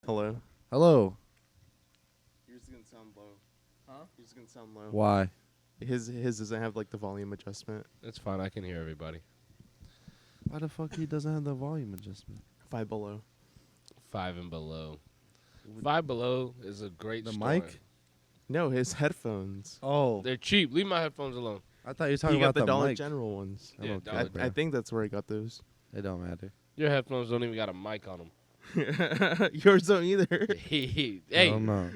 Hello. Hello. Yours is gonna sound low. Huh? Yours is gonna sound low. Why? His doesn't have like the volume adjustment. It's fine. I can hear everybody. Why the fuck he doesn't have the volume adjustment? 5 below. 5 and below. 5 below is a great The store. mic? No, his headphones. Oh, They're cheap. Leave my headphones alone. I thought you were He talking got about the the Dollar mic. General ones. I Yeah, don't Dollar care, bro. I think that's where I got those. It don't matter. Your headphones don't even got a mic on them. Yours don't either. Hey. I don't know.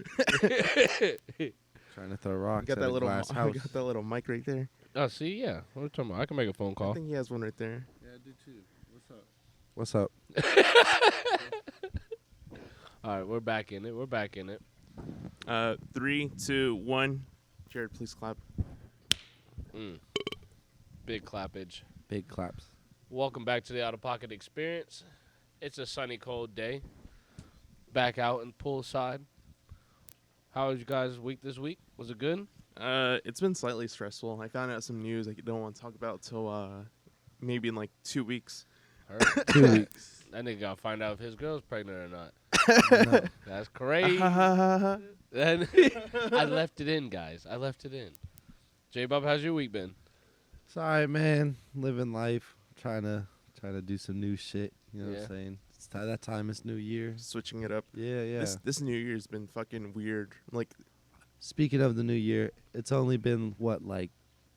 Trying to throw rocks got at that a little. glass I house. got that little mic right there. Oh, see, yeah. What are you talking about? I can make a phone I call. think he has one right there. Yeah, I do too. What's up? All right, we're back in it. 3, 2, 1. Jared, please clap. Big clappage. Big claps. Welcome back to the Out of Pocket Experience. It's a sunny, cold day. Back out in poolside. How was you guys' week this week? Was it good? It's been slightly stressful. I found out some news I don't want to talk about till maybe in like 2 weeks. 2 weeks. That nigga gotta find out if his girl's pregnant or not. No. That's crazy. Then I left it in, guys. I left it in. J-Bob, how's your week been? Sorry, man. Living life. Trying to do some new shit. You know what Yeah. I'm saying? It's that time. It's New Year. Switching it up. Yeah, yeah. This New Year's been fucking weird. Like Speaking of the New Year, it's only been, like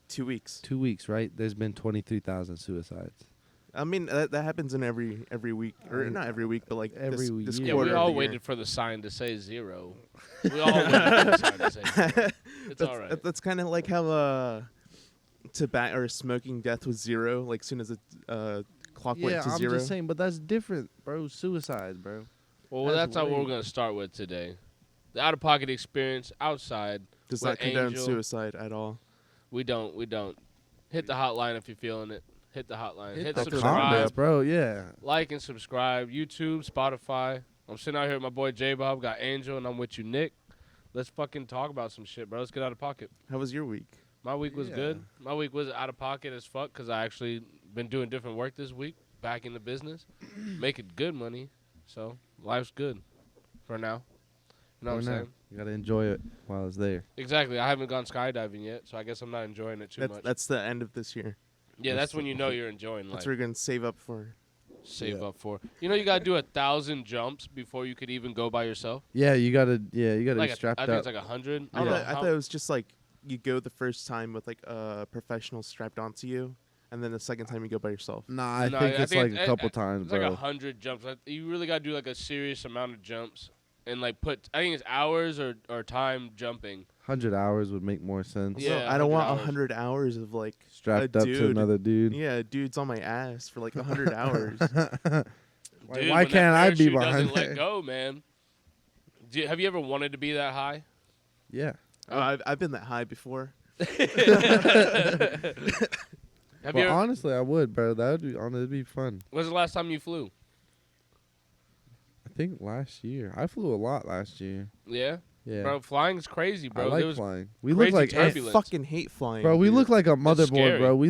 2 weeks. 2 weeks, right? There's been 23,000 suicides. I mean that happens in every week, or not every week, but like Every this year. Yeah, quarter. we of all the year. waited for the sign to say 0. We all waited for the sign to say 0. It's all right. That's kind of like how tobacco or smoking death was 0. Like soon as the clock went Yeah, to I'm 0. just saying, but that's different, bro. Suicide, bro. Well, that's that's how we're way- going to start with today. The out-of-pocket experience outside. Does with not condone Angel. suicide at all. We don't. Hit the hotline if you're feeling it. Hit the hotline. Hit the subscribe. comments, bro. Yeah. Like and subscribe. YouTube, Spotify. I'm sitting out here with my boy J-Bob. Got Angel, and I'm with you, Nick. Let's fucking talk about some shit, bro. Let's get out of pocket. How was your week? My week was Yeah. good. My week was out of pocket as fuck because I actually been doing different work this week. Back in the business. Making good money. So, life's good for now. You know what I'm For now. saying? You gotta enjoy it while it's there. Exactly. I haven't gone skydiving yet, so I guess I'm not enjoying it too much. That's the end of this year. Yeah, that's when you know you're enjoying life. That's what you're gonna save up for. Save Yeah. up for. You know, you gotta do 1,000 jumps before you could even go by yourself. Yeah, you gotta be Like strapped I think up. it's like 100. I, don't know. I thought it was just like you go the first time with like a professional strapped onto you, and then the second time you go by yourself. Nah, I No, think it's like a couple it's times, like bro. 100 jumps. You really gotta do like a serious amount of jumps and like put. I think it's hours or time jumping. 100 hours would make more sense. Yeah. So I don't 100 want hours. 100 hours of like Strapped a up to dude. another dude. Yeah, dude's on my ass for like 100 hours. Why Dude, why when that can't I be parachute behind doesn't there? let go, man. Have you ever wanted to be that high? Yeah. I've been that high before. Have Well, you? honestly, I would, bro. It'd be fun. When's the last time you flew? I think last year. I flew a lot last year. Yeah, Yeah. bro. Flying's crazy, bro. I There like was- flying. We crazy look like I turbulence. fucking hate flying. Bro, we dude. look like a motherboard, scary. bro. We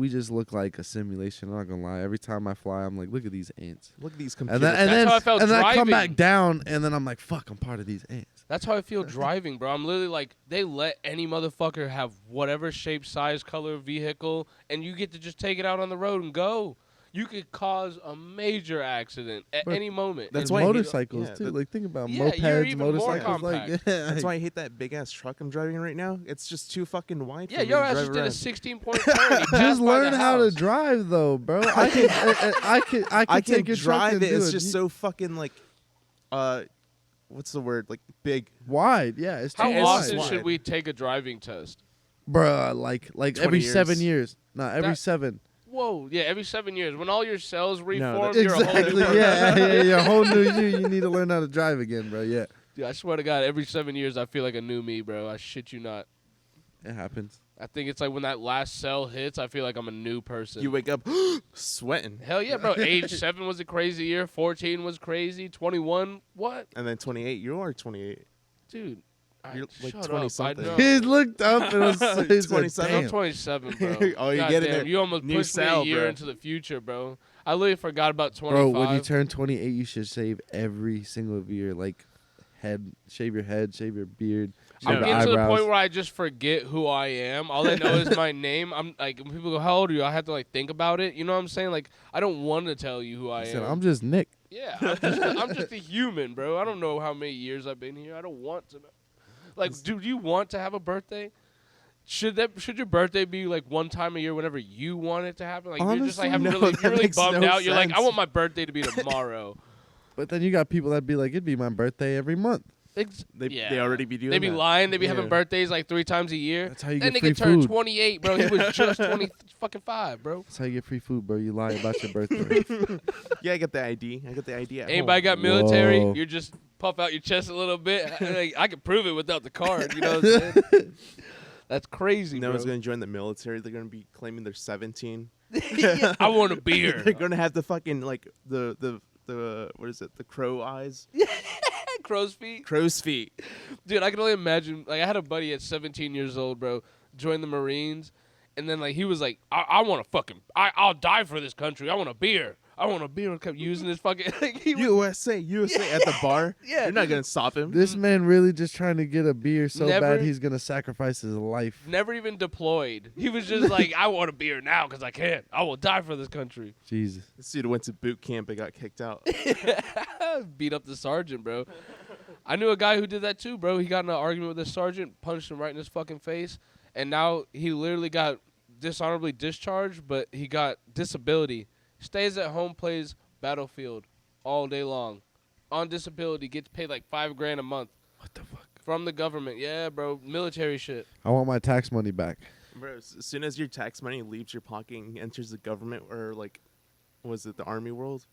just look like a simulation. I'm not gonna lie. Every time I fly, I'm like, look at these ants. Look at these And computers. then That's how I felt and then I come driving. back down, and then I'm like, fuck, I'm part of these ants. That's how I feel driving, bro. I'm literally like, they let any motherfucker have whatever shape, size, color, vehicle, and you get to just take it out on the road and go. You could cause a major accident at But any moment. That's And why I hate- motorcycles yeah, too. that- Like think about Yeah, you're mopeds, even more motorcycles. Like compact. yeah, That's why I hate that big ass truck I'm driving right now. It's just too fucking wide. Yeah, for me your to ass drive just did a around. 16-point turn. He passed just by learn the how to house. drive though, bro. I can I can I take can your truck drive and it. do It's it. just so fucking like, what's the word? Like big. wide. Yeah, it's too How It's often wide. should we take a driving test? Bruh, like 20 every years. 7 years. Not every That- 7. Whoa, yeah, every 7 years. When all your cells reform, that- you're a whole Exactly. new person. Yeah, whole new you. You need to learn how to drive again, bro. Yeah, Dude, I swear to God, every 7 years I feel like a new me, bro. I shit you not. it happens. I think it's like when that last cell hits, I feel like I'm a new person. You wake up sweating, Hell yeah, bro. Age 7 was a crazy year. 14 was crazy. 21, what? and then 28. You are 28. Dude. You're like shut 20 up. something. I know. He looked up and was he said, 27. I'm "Damn." 27, bro. Oh, you God get it damn, there. you almost New pushed me Sal, a year bro. into the future, bro. I literally forgot about 25. Bro, when you turn 28, you should shave every single of your like shave your head, shave your beard, shave I'm your getting to the eyebrows. point where I just forget who I am. All I know is my name. I'm like, when people go, "How old are you?" I have to like think about it. You know what I'm saying? Like, I don't want to tell you who I He am. said, I'm just Nick. Yeah, I'm just a human, bro. I don't know how many years I've been here. I don't want to know. Like, do you want to have a birthday? Should your birthday be like one time a year whenever you want it to happen? Like, you're just like Honestly, having no, really, that you're really makes bummed no out. You're like, I sense. want my birthday to be tomorrow. But then you got people that be like, it'd be my birthday every month. They already be doing They be that. lying. They be Yeah. having birthdays like 3 times a year. That's how you That get nigga free turned food. 28, bro. He was just 25, bro. That's how you get free food, bro. You lie about your birthday. Yeah, I got the ID. I got the ID. At Anybody home. got military? Whoa. You just puff out your chest a little bit. I can prove it without the card. You know what I'm saying? That's crazy, No bro. one's gonna join the military. They're gonna be claiming they're 17. I want a beer. They're gonna have the fucking like the what is it? The crow eyes, Crow's feet. crow's feet. Dude, I can only imagine. Like, I had a buddy at 17 years old, bro, join the Marines, and then like he was like, I want to I'll die for this country. I want a beer. I want a beer. And kept using his fucking. Like, he was, USA at the bar. Yeah. You're not gonna stop him. This man really just trying to get a beer so Never- bad he's gonna sacrifice his life. never even deployed. He was just like, I want a beer now because I can. I will die for this country. Jesus. This dude went to boot camp and got kicked out. Beat up the sergeant, bro. I knew a guy who did that too, bro. He got in an argument with the sergeant, punched him right in his fucking face, and now he literally got dishonorably discharged, but he got disability. Stays at home, plays Battlefield all day long. On disability, gets paid like $5,000 a month What the fuck? from the government. Yeah, bro, military shit. I want my tax money back. Bro, as soon as your tax money leaves your pocket and enters the government or like, was it the army world?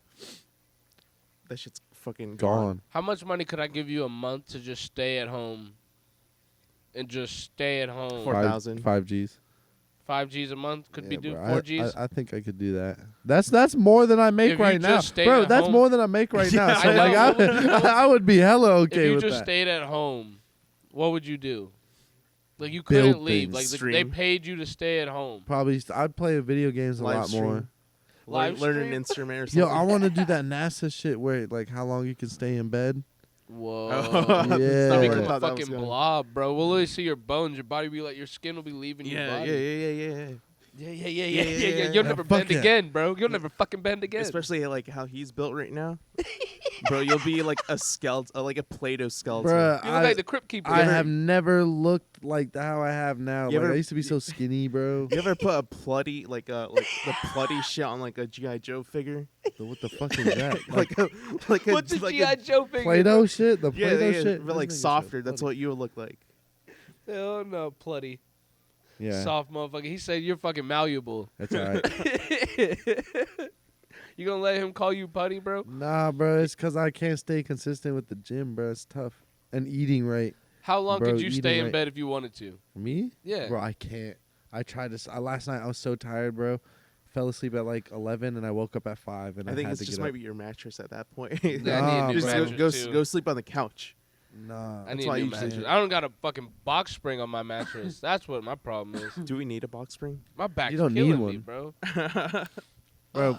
That shit's fucking Gone. How much money could I give you a month to just stay at home? And just stay at home. 4,000. 5 G's. 5 G's a month could be Yeah, do bro. 4 G's. I think I could do that. That's more than I make If you right now, just stayed bro. at That's home- more than I make right now. I So like, know. I would be hella If okay you with just that. stayed at home, what would you do? Like, you Build couldn't leave. things. Like, they Stream. paid you to stay at home. Probably, I'd play video games a Live lot stream. more. Live Learn an stream? instrument or something. Yo, I want to do that NASA shit where like how long you can stay in bed. Whoa. Yeah. You I become thought a that was fucking gonna- blob, bro. We'll literally see your bones. Your body be like, your skin will be leaving your Yeah, body. yeah. Yeah. You'll Yeah, never fuck bend yeah. again, bro. You'll never fucking bend again. Especially like how he's built right now. Bro, you'll be like a skeleton, like a Play-Doh skeleton. Bruh, You look like the Crypt Keeper. I have never looked like how I have now. You Like, ever- I used to be so skinny, bro. You ever put a plutty, like the plutty shit on like a G.I. Joe figure? So what the fuck is that? like a What's the like G.I. Joe figure? Play-Doh shit? The Yeah, Play-Doh yeah, shit? but like This nigga softer. said That's Play-Doh. what you would look like. Hell no, Plutty. Yeah, Soft motherfucker. He said you're fucking malleable. that's all right. You gonna let him call you Putty, bro? Nah, bro, it's because I can't stay consistent with the gym, bro. It's tough. And eating right. How long Bro, could you eating stay in right. bed if you wanted to? Me? Yeah. Bro, I can't. I tried to. Last night I was so tired, bro. Fell asleep at like 11 and I woke up at 5 and I, I think had it's to just get might up. be your mattress at that point. Yeah, I need a Nah, new Just bro. mattress, too. go sleep on the couch. Nah. I That's need why a I new usually- mattress. I don't got a fucking box spring on my mattress. That's what my problem is. Do we need a box spring? My back's You don't need killing me, one. bro. Bro,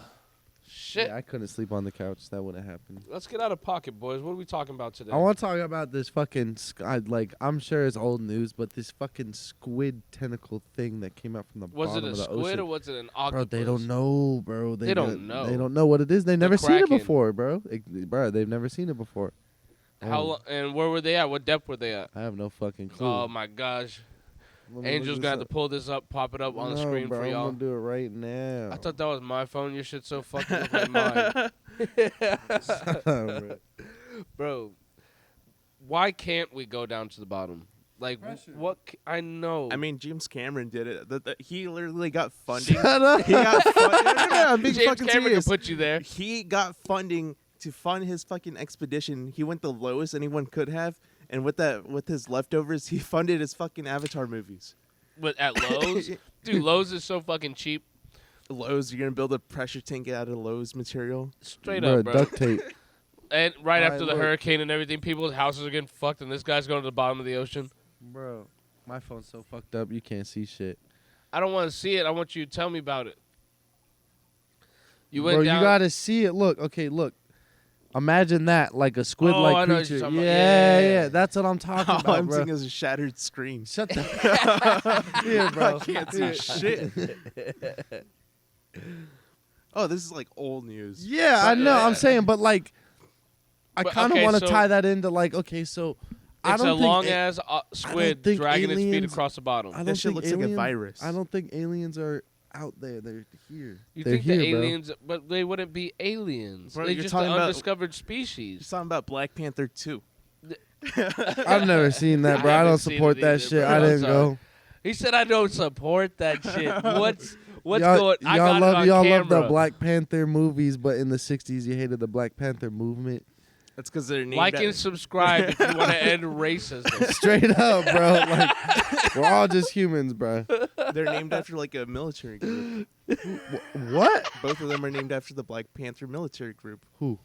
Shit. yeah, I couldn't sleep on the couch. That wouldn't happen. Let's get out of pocket, boys. What are we talking about today? I want to talk about this fucking like I'm sure it's old news, but this fucking squid tentacle thing that came out from the Was it bottom a of the squid ocean. or was it an Bro, octopus? they don't know, bro. They don't know. They don't know what it is. They've never seen it Kraken. before, bro. Bro, they've never seen it before. How Oh, lo- and where were they at? What depth were they at? I have no fucking clue. Oh my gosh. Let me Angel's look gonna have this to pull this up, pop it up up. on the No, screen bro, for I'm y'all. gonna do it right now. I thought that was my phone. Your shit's so fucking look like mine. Bro. Bro, why can't we go down to the bottom? Like, what? I know. I mean, James Cameron did it. He literally got funding. Shut up. He got funding. No, I'm being James fucking Cameron serious. can put you there. He got funding to fund his fucking expedition. He went the lowest anyone could have, and with his leftovers, he funded his fucking Avatar movies. But at Lowe's, dude, Lowe's is so fucking cheap. Lowe's, you're gonna build a pressure tank out of Lowe's material. Straight Bro, up, bro. duct tape. And right Alright, after the look. hurricane and everything, people's houses are getting fucked, and this guy's going to the bottom of the ocean. Bro, my phone's so fucked up you can't see shit. I don't want to see it. I want you to tell me about it. You went Bro, down. you gotta see it. Look, okay, look. Imagine that, like a Oh, I squid-like know what you're creature. talking Yeah, about. yeah, Yeah. that's what I'm talking All about, I'm bro. seeing is a shattered screen. Shut the here, bro. I can't see shit. Oh, this is like old news. Yeah, I But, know. I'm yeah. saying, but like, I But, kind of okay, want to so- tie that into like, okay, so I It's don't a think long a- ass squid think dragging its feet aliens- across the bottom. I don't That shit think looks like a aliens- virus. I don't think aliens are out there. They're here. You They're think here, the bro. aliens, but they wouldn't be aliens. Bro, They're you're just an talking about- undiscovered You're species. talking about Black Panther 2. I've never seen that, bro. I, haven't don't seen support it that either, shit. bro. I I'm didn't sorry. go. He said, "I don't support that shit." What's y'all, going? I y'all got love it on y'all camera. love the Black Panther movies, but in the '60s you hated the Black Panther movement. That's because they're named Like and at- subscribe if you want to end racism. Straight up, bro. Like we're all just humans, bro. they're named after like a military group. What? Both of them are named after the Black Panther military group. Who?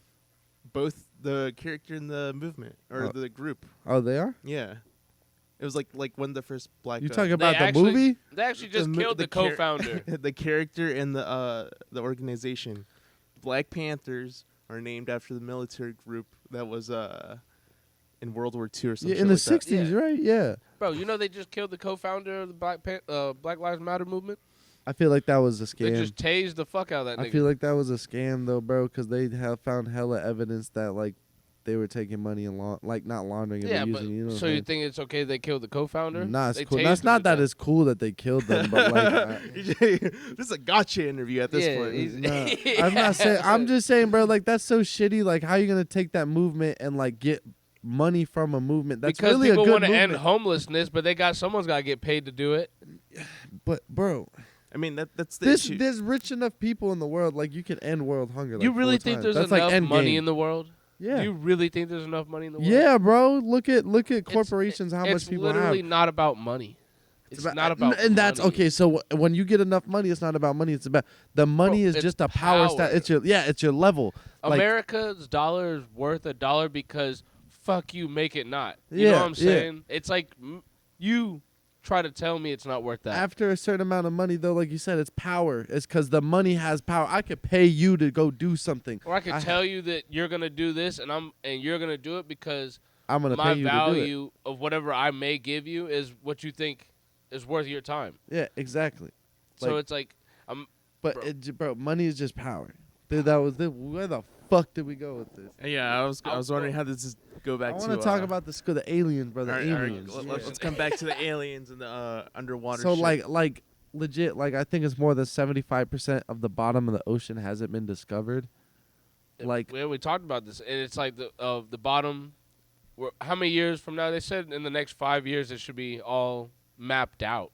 Both the character in the movement or the group. Oh, they are. Yeah, it was like one of the first black. You talking They about the actually- movie? They actually just mo- killed the char- co-founder. the character and the organization. Black Panthers are named after the military group that was in World War II or something. Yeah, in the like that. '60s, Yeah. right? Yeah. Bro, you know they just killed the co-founder of the Black Lives Matter movement? I feel like that was a They scam. just tased the fuck out of that I nigga. feel like that was a scam though, bro, because they have found hella evidence that like they were taking money and like not laundering and yeah, they're but using. You know what so I'm you saying? think it's okay they killed the co-founder? Nah, it's They cool. tased That's him not to that death. it's cool that they killed them, but like. this is a gotcha interview at this Yeah, point. he's- Nah, I'm not saying. I'm just saying, bro. Like that's so shitty. Like, how you gonna take that movement and like get money from a movement? That's because really a people good want to movement. end homelessness, but someone's got to get paid to do it. But bro, I mean that's the issue. there's rich enough people in the world. Like you can end world hunger. Like, you really 4 think times. there's That's enough like money Endgame. in the world? Yeah. You really think there's enough money in the world? Yeah, bro. Look at It's- corporations. How much it's people literally have. not about money. It's not about and that's money. okay. So when you get enough money, it's not about money. It's about the money is it's just a power stat. power. It's your level. Like, America's dollar is worth $1 because fuck you, make it not. You know Yeah, what I'm yeah. saying? It's like you try to tell me it's not worth that. after a certain amount of money, though, like you said, it's power. It's because the money has power. I could pay you to go do something. Or I could tell you that you're gonna do this, and you're gonna do it because I'm gonna my pay you to do it. value of whatever I may give you is what you think is worth your time. Yeah, exactly. So Like- it's like But bro, money is just power. Dude, that was it. Where the fuck did we go with this? Yeah, I was wondering how this is go back I to. want to talk about the aliens, bro. The all right, all right, aliens. let's come back to the aliens and the underwater. So shit. like legit, like I think it's more than 75% of the bottom of the ocean hasn't been discovered. Like we talked about this, and it's like the bottom. How many years from now? They said in the next 5 years it should be all mapped out,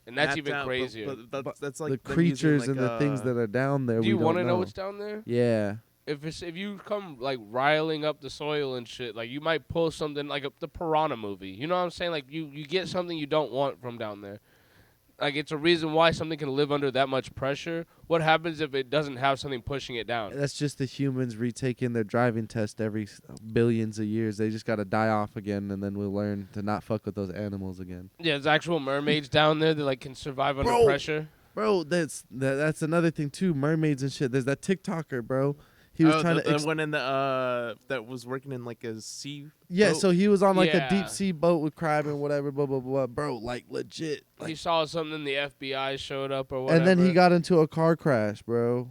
and that's Mapped even out, crazier. but that's like the them creatures using, and the things that are down there. Do you want want to to know what's down there? Yeah. If you come like riling up the soil and shit, like you might pull something like the Piranha movie. You know what I'm saying? Like you get something you don't want from down there. Like it's a reason why something can live under that much pressure. What happens if it doesn't have something pushing it down? That's just the humans retaking their driving test every billions of years. They just got to die off again, and then we'll learn to not fuck with those animals again. Yeah, there's actual mermaids down there that like can survive under Bro. pressure. Bro, that's another thing too. Mermaids and shit. There's that TikToker, bro. He was trying the to. one in the that was working in like a sea. Yeah, boat. so he was on like Yeah. a deep sea boat with crab and whatever, blah blah blah. Bro, like legit. He Like, saw something, the FBI showed up or whatever. and then he got into a car crash, bro.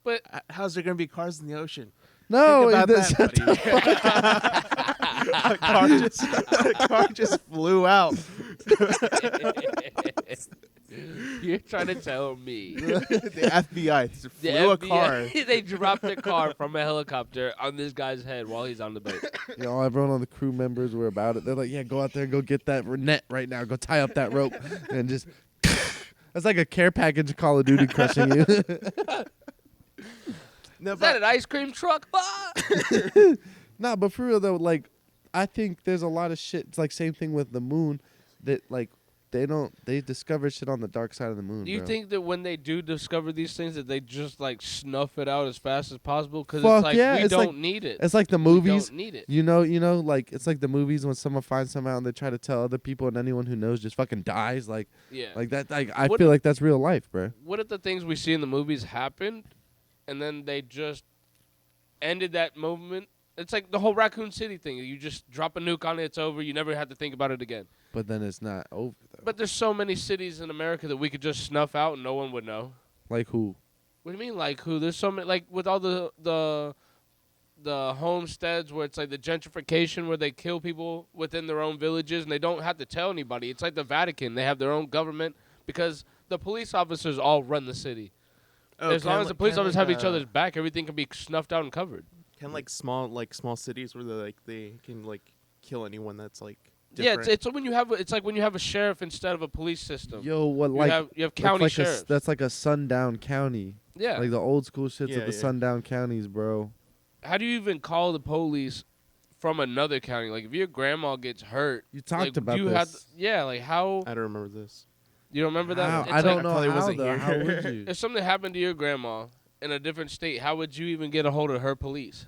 But How's there gonna be cars in the ocean? No, Think about that's- that, buddy. a car just flew out. You're trying to tell me The FBI the flew a FBI car. they dropped a car from a helicopter on this guy's head while he's on the boat. you know, everyone on the crew members were about it. They're like, yeah, go out there and go get that net right now. Go tie up that rope and just. That's like a care package of Call of Duty crushing you. No, Is that an ice cream truck? Ah! Nah, but for real though, like, I think there's a lot of shit. It's like same thing with the moon, that like they discover shit on the dark side of the moon. Do you bro. think that when they do discover these things that they just like snuff it out as fast as possible? Because Fuck it's like yeah, we it's don't like- need it. it's like the We movies? don't need it. You know, like it's like the movies when someone finds something out and they try to tell other people, and anyone who knows just fucking dies. Like Yeah. that. Like I What feel if- like that's real life, bro. What if the things we see in the movies happened and then they just ended that movement. It's like the whole Raccoon City thing. You just drop a nuke on it, it's over. You never have to think about it again. But then it's not over though. But there's so many cities in America that we could just snuff out and no one would know. Like who? What do you mean, like who? There's so many, like with all the homesteads where it's like the gentrification where they kill people within their own villages and they don't have to tell anybody. It's like the Vatican. They have their own government because the police officers all run the city. As long as the police officers have each other's back, everything can be snuffed out and covered. Kind of like small cities where they can like kill anyone that's like Yeah, different. it's when you have it's like when you have a sheriff instead of a police system. Yo, what you like have that's county like sheriffs. that's like a sundown county. Yeah. Like the old school shits Yeah, of the yeah. sundown counties, bro. How do you even call the police from another county? Like if your grandma gets hurt, You talked like, about do you this. have to, like how I don't remember this. you don't remember that? How? It's I don't like, know probably how wasn't though. here. How would you? If something happened to your grandma in a different state, how would you even get a hold of her police?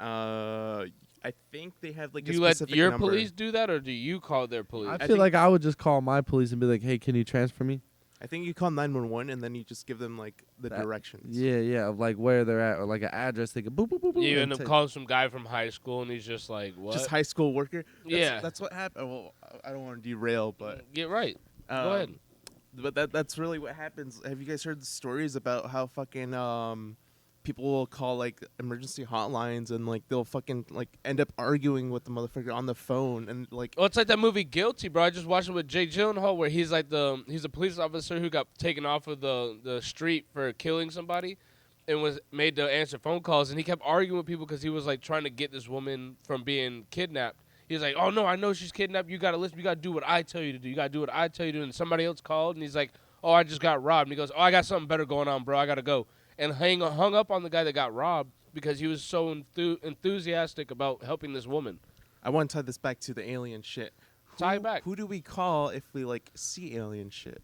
I think they have like Do a you let specific your number. police do that, or do you call their police? I feel think- like I would just call my police and be like, "Hey, can you transfer me?" I think you call 911 and then you just give them like the That- directions. Yeah, of like where they're at or like an address. They can boop boop boop boop. You and end up take- calling some guy from high school, and he's just like, "What?" Just high school worker. Yeah. That's what happened. Well, I don't want to derail, but Get right. Go ahead. But that's really what happens. Have you guys heard the stories about how fucking people will call like emergency hotlines and like they'll fucking like end up arguing with the motherfucker on the phone and like Well, it's like that movie Guilty, bro. I just watched it with Jake Gyllenhaal, where he's like he's a police officer who got taken off of the street for killing somebody, and was made to answer phone calls, and he kept arguing with people because he was like trying to get this woman from being kidnapped. He was like, "Oh no, I know she's kidnapped. You gotta listen. You gotta do what I tell you to do. You gotta do what I tell you to do." And somebody else called, and he's like, "Oh, I just got robbed." And he goes, "Oh, I got something better going on, bro. I gotta go." And hung up on the guy that got robbed because he was so enthusiastic about helping this woman. I want to tie this back to the alien shit. Tie it back. Who do we call if we like see alien shit?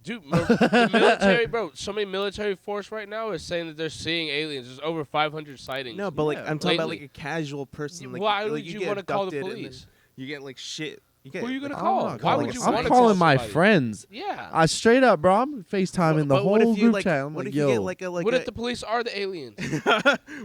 Dude, the military, bro. So many military force right now is saying that they're seeing aliens. There's over 500 sightings. No, but like Yeah, I'm talking about lately. like a casual person. Like, Why like, would you get want to call the abducted and then police? You get like shit. You get, Who are you like, gonna I'm call? not Why calling- would you I'm want to calling call my somebody? friends. Yeah. I straight up, bro. I'm FaceTiming the But what whole if you group like? chat. I'm What like, if you yo, get like a what if the police are the aliens?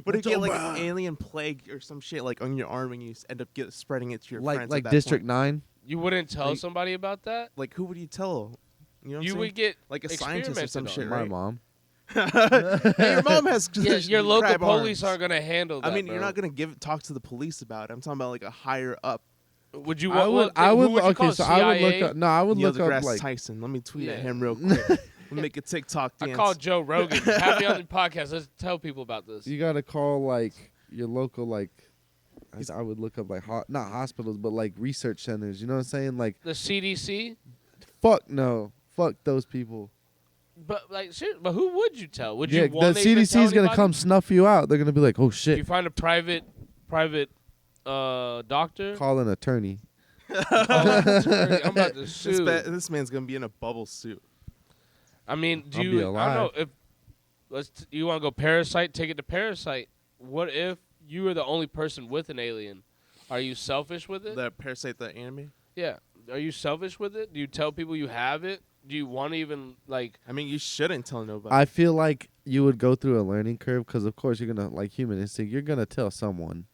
what if you get like Bro. an alien plague or some shit like on your arm and you end up spreading it to your like friends? like at that District point? 9. You wouldn't tell Like- somebody about that? Like who would you tell? You know what I'm You saying? would get like a scientist or some experimented shit, on. My right? mom. Hey, your mom has Yeah, your local crab police arms. aren't gonna handle that. I mean, bro. you're not gonna talk to the police about it. I'm talking about like a higher up. Would you? I would. Who would you Okay, call, so I would look CIA? up. No, I would Neil look up deGrasse like. Tyson. Let me tweet at Yeah. him real quick. Let me make a TikTok I dance. called Joe Rogan. Have me on the podcast. Let's tell people about this. You gotta call like your local like. I would look up like not hospitals but like research centers. You know what I'm saying? Like The CDC. fuck no, fuck those people. But like, but who would you tell? Would Yeah, you the want to even CDC tell is gonna anybody? come snuff you out. They're gonna be like, oh You shit, find a private doctor. call an attorney. I'm about to This, sue. this man's gonna be in a bubble suit. I mean, do I'll you? be I don't know alive. if you want to go Parasite. Take it to Parasite. What if you were the only person with an alien? Are you selfish with it? The Parasite, the anime. Yeah. Are you selfish with it? Do you tell people you have it? Do you want to even like? I mean, you shouldn't tell nobody. I feel like you would go through a learning curve because of course you're gonna like human instinct. You're gonna tell someone.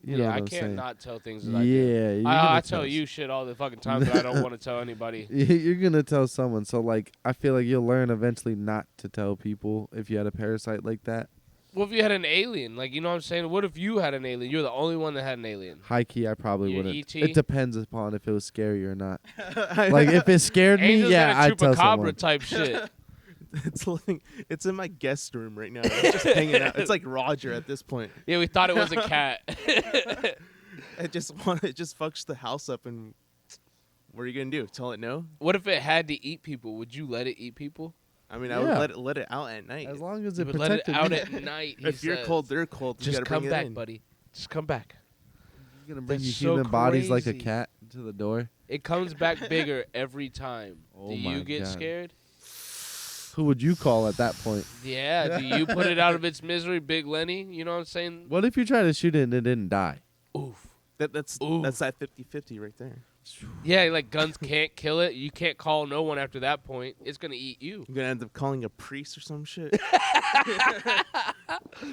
You know Yeah, what I I'm can't saying? not tell things that I do. Yeah, you're I gonna tell you shit all the fucking time that I don't want to tell anybody. You're gonna tell someone. So like, I feel like you'll learn eventually not to tell people if you had a parasite like that. What if you had an alien? Like, you know what I'm saying? What if you had an alien? You're the only one that had an alien. High key, I probably Your wouldn't. ET? It depends upon if it was scary or not. Like if it scared me, Angels yeah, and I'd a tell chupacabra someone. type shit. it's in my guest room right now. It's just hanging out. It's like Roger at this point. Yeah, we thought it was a cat. It just fucks the house up. And what are you gonna do? Tell it no? What if it had to eat people? Would you let it eat people? I mean, I Yeah. would let it out at night. As long as You it would let it protected out me. at night. he If you're says. cold, they're cold. You Just gotta come bring back, it in. buddy. Just come back. You're gonna bring That's you so human bodies like a crazy. cat to the door. It comes back bigger every time. Oh Do my you get God. scared? Who would you call at that point? Yeah. Do you put it out of its misery, Big Lenny? You know what I'm saying? What if you try to shoot it and it didn't die? Oof. That's Ooh. that 50-50 right there. Yeah, like guns can't kill it. You can't call no one after that point. It's gonna eat you. You're gonna end up calling a priest or some shit.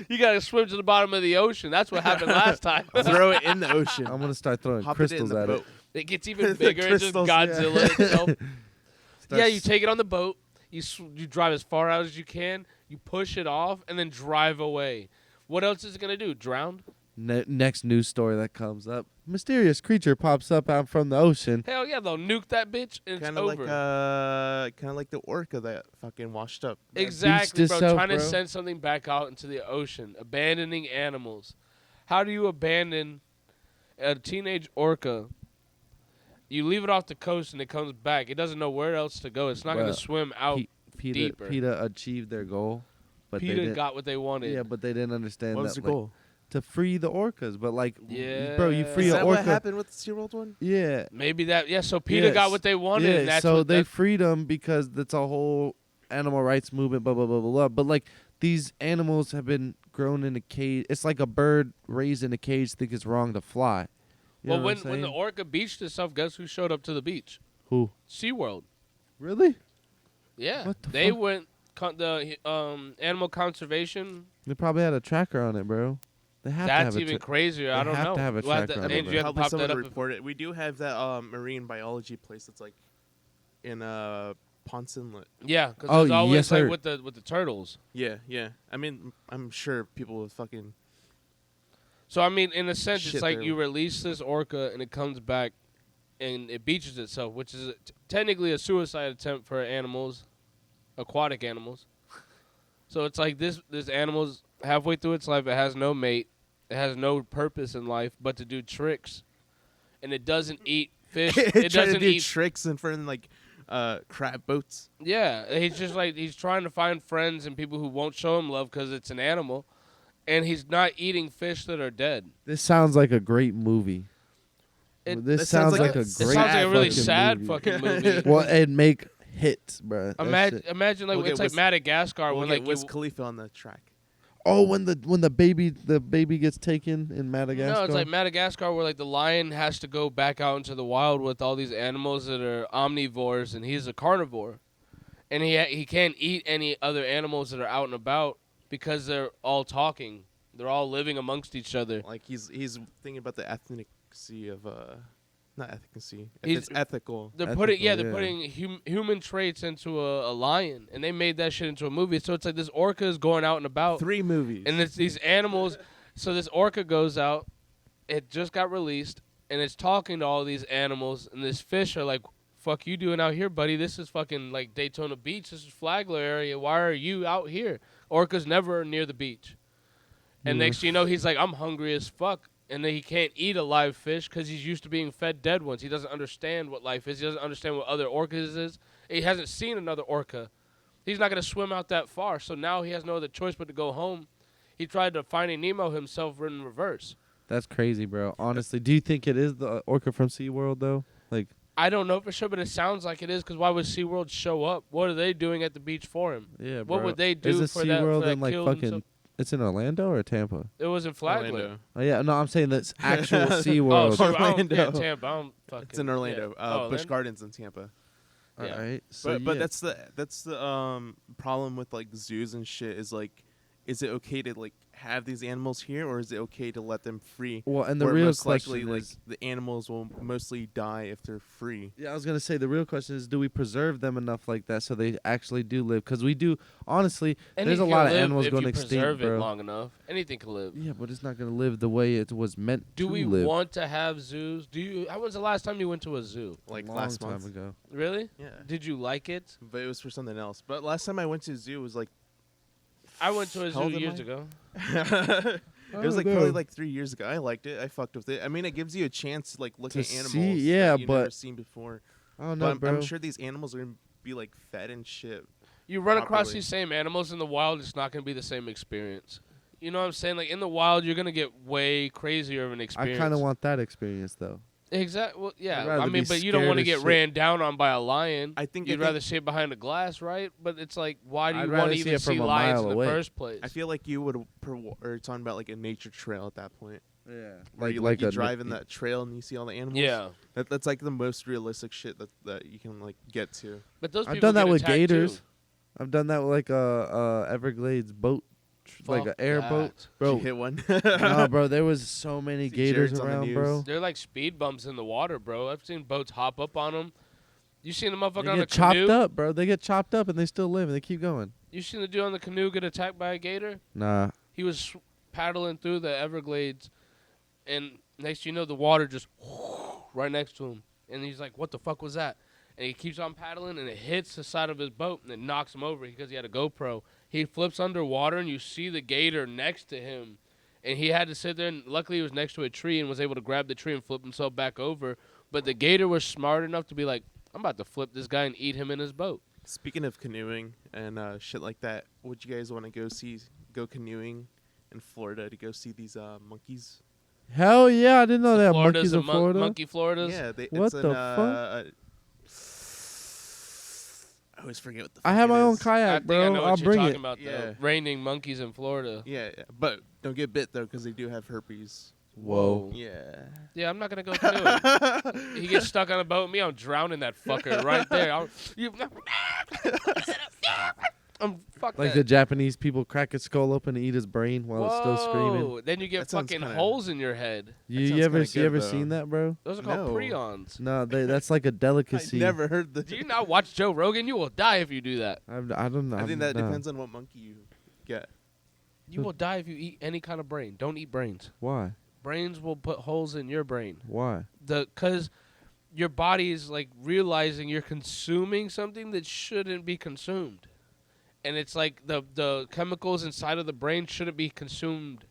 You gotta swim to the bottom of the ocean. That's what happened last time. Throw it in the ocean. I'm gonna start throwing Hop it in crystals the at boat. it. It gets even The bigger. It's just crystals, Godzilla itself. Start Yeah, you take it on the boat. You drive as far out as you can. You push it off and then drive away. What else is it gonna do? Drown? Next news story that comes up: mysterious creature pops up out from the ocean. Hell yeah, they'll nuke that bitch and it's Kind of over. like the orca that fucking washed up. Exactly, bro. itself, Trying to bro. send something back out into the ocean, abandoning animals. How do you abandon a teenage orca? You leave it off the coast and it comes back. It doesn't know where else to go. It's not going Bruh, to swim out. deeper. PETA achieved their goal, but they PETA didn't. got what they wanted. Yeah, but they didn't understand What that was the like, goal? to free the orcas. But like, Yeah. bro, you free Is an that what orca. happened with the SeaWorld one? Yeah, Maybe that. Yeah. So PETA Yes. got what they wanted. yeah. And that's So what they that, freed them because that's a whole animal rights movement. Blah blah blah blah blah. But like, these animals have been grown in a cage. It's like a bird raised in a cage. Think it's wrong to fly. You well, know what I'm when the saying? orca beached itself, guess who showed up to the beach? Who SeaWorld. really? Yeah. What the They fuck? went. The animal conservation. They probably had a tracker on it, bro. They have to That's have a even tra- crazier. I they don't have know. to have a We'll have tracker to- on it, Andrew, you have to Probably pop someone that up. report it. We do have that marine biology place that's like in Ponce Inlet. Yeah, because Oh, there's always yes, like sir. with the turtles. Yeah, yeah. I mean, I'm sure people would fucking. So I mean, in a sense, Shit, it's like they're- you release this orca and it comes back, and it beaches itself, which is technically a suicide attempt for animals, aquatic animals. So it's like this animal's halfway through its life. It has no mate. It has no purpose in life but to do tricks, and it doesn't eat fish. It Trying to doesn't do eat. tricks in front of like crab boats. Yeah, he's just like he's trying to find friends and people who won't show him love because it's an animal, and he's not eating fish that are dead. This sounds like a great movie. It- This sounds like a It great sounds like a really fucking sad movie. fucking movie. Well, and make hits, bro. Imagine like We'll it's get like Madagascar We'll when get like Wiz Khalifa on the track. Oh, when the baby gets taken in Madagascar. no, it's like Madagascar where like the lion has to go back out into the wild with all these animals that are omnivores and he's a carnivore, and he can't eat any other animals that are out and about because they're all talking. They're all living amongst each other. Like he's thinking about the efficacy of not efficacy. If He's- it's ethical. They're Ethical, putting yeah. putting human traits into a lion, and they made that shit into a movie. So it's like this orca is going out and about. 3 movies. And it's these animals. So this orca goes out. It just got released, and it's talking to all these animals. And these fish are like, "Fuck you doing out here, buddy? This is fucking like Daytona Beach. This is Flagler area. Why are you out here?" Orca's never near the beach. And next thing you know, he's like, "I'm hungry as fuck." And then he can't eat a live fish because he's used to being fed dead ones. He doesn't understand what life is. He doesn't understand what other orcas is. He hasn't seen another orca. He's not going to swim out that far. So now he has no other choice but to go home. He tried to Finding Nemo himself in reverse. That's crazy, bro. Honestly, do you think it is the orca from SeaWorld though? Like, I don't know for sure, but it sounds like it is because why would SeaWorld show up? What are they doing at the beach for him? yeah, bro. What would they do is it for that? SeaWorld For that in like killed fucking? himself? It's in Orlando or Tampa? It was in Flagler. Orlando. Oh yeah, no, I'm saying that's actual Oh, SeaWorld. so Orlando. Yeah, Tampa. I'm fucking, It's in Orlando. Yeah. Oh, Busch then- Gardens in Tampa. Yeah. All right, so But yeah. that's the problem with like zoos and shit is like, is it okay to like have these animals here or is it okay to let them free? well, and the Where real most question likely, like is, the animals will mostly die if they're free. yeah, I was gonna say the real question is, do we preserve them enough like that so they actually do live? Because we do, honestly. There's a Anything lot can of live animals if going you extinct, preserve bro. it long enough. Anything can live. Yeah, but it's not gonna live the way it was meant Do to we live. want to have zoos? Do you? How was the last time you went to a zoo? Like a long last time month. ago. Really? Yeah. Did you like it? But it was for something else. But last time I went to a zoo was like I went to a How zoo old am years I? ago. it was like don't probably know. like 3 years ago. I liked it. I fucked with it. I mean, it gives you a chance to like look To at see- animals yeah, that you've never but- seen before. I don't But know, I'm, bro. I'm sure these animals are gonna be like fed and shit. You run across Properly. these same animals in the wild, it's not going to be the same experience. You know what I'm saying? Like in the wild, you're going to get way crazier of an I experience. kind of want that experience though. Exactly. Well, I'd yeah. rather I mean, be but you don't scared want to as get shit. ran down on by a lion. I think You'd rather sit behind a glass, right? But it's like, why do I'd you rather want to see even it from see a lions mile in the away. first place? I feel like you would or talking about like a nature trail at that point. Yeah. Where you drive in that trail and you see all the animals. Yeah, That's like the most realistic shit that you can like get to. but those I've people done that get with attacked, gators. too. I've done that with like a Everglades boat, like an Fuck airboat. that. Did you Bro, hit one? no, bro, there was so many See gators Jared's on the around, news. bro. They're like speed bumps in the water, bro. I've seen boats hop up on them. You seen the motherfucker They on a get chopped canoe? up, bro. They get chopped up and they still live and they keep going. You seen the dude on the canoe get attacked by a gator? Nah. He was paddling through the Everglades, and next you know, the water just right next to him. And he's like, what the fuck was that? And he keeps on paddling, and it hits the side of his boat, and it knocks him over because he had a GoPro. He flips underwater, and you see the gator next to him. And he had to sit there, and luckily he was next to a tree and was able to grab the tree and flip himself back over. But the gator was smart enough to be like, I'm about to flip this guy and eat him in his boat. Speaking of canoeing and shit like that, would you guys want to go canoeing in Florida to go see these monkeys? Hell yeah, I didn't know they have Florida's monkeys in Florida. Monkey Florida's. Yeah, What it's the fuck? I always forget what the. I fuck have it my own is. I kayak, think I know bro. what I'll you're bring talking it. about, Yeah. though. Raining monkeys in Florida. Yeah, but don't get bit though, because they do have herpes. Whoa. Yeah. Yeah, I'm not gonna go canoeing. He gets stuck on a boat with me, I'm drowning that fucker right there. I'm fuck Like that. the Japanese people crack his skull open and eat his brain while it's still screaming. Whoa, then you get That sounds fucking kinda- holes in your head. You sounds ever kinda you ever good, seen though. that, bro? Those are called No. prions. No, that's like a I delicacy. never heard the. Do you not watch Joe Rogan? You will die if you do that. I don't know. I think that no. depends on what monkey you get. You will die if you eat any kind of brain. Don't eat brains. Why? Brains will put holes in your brain. Why? Because your body is like realizing you're consuming something that shouldn't be consumed, and it's like the chemicals inside of the brain shouldn't be consumed.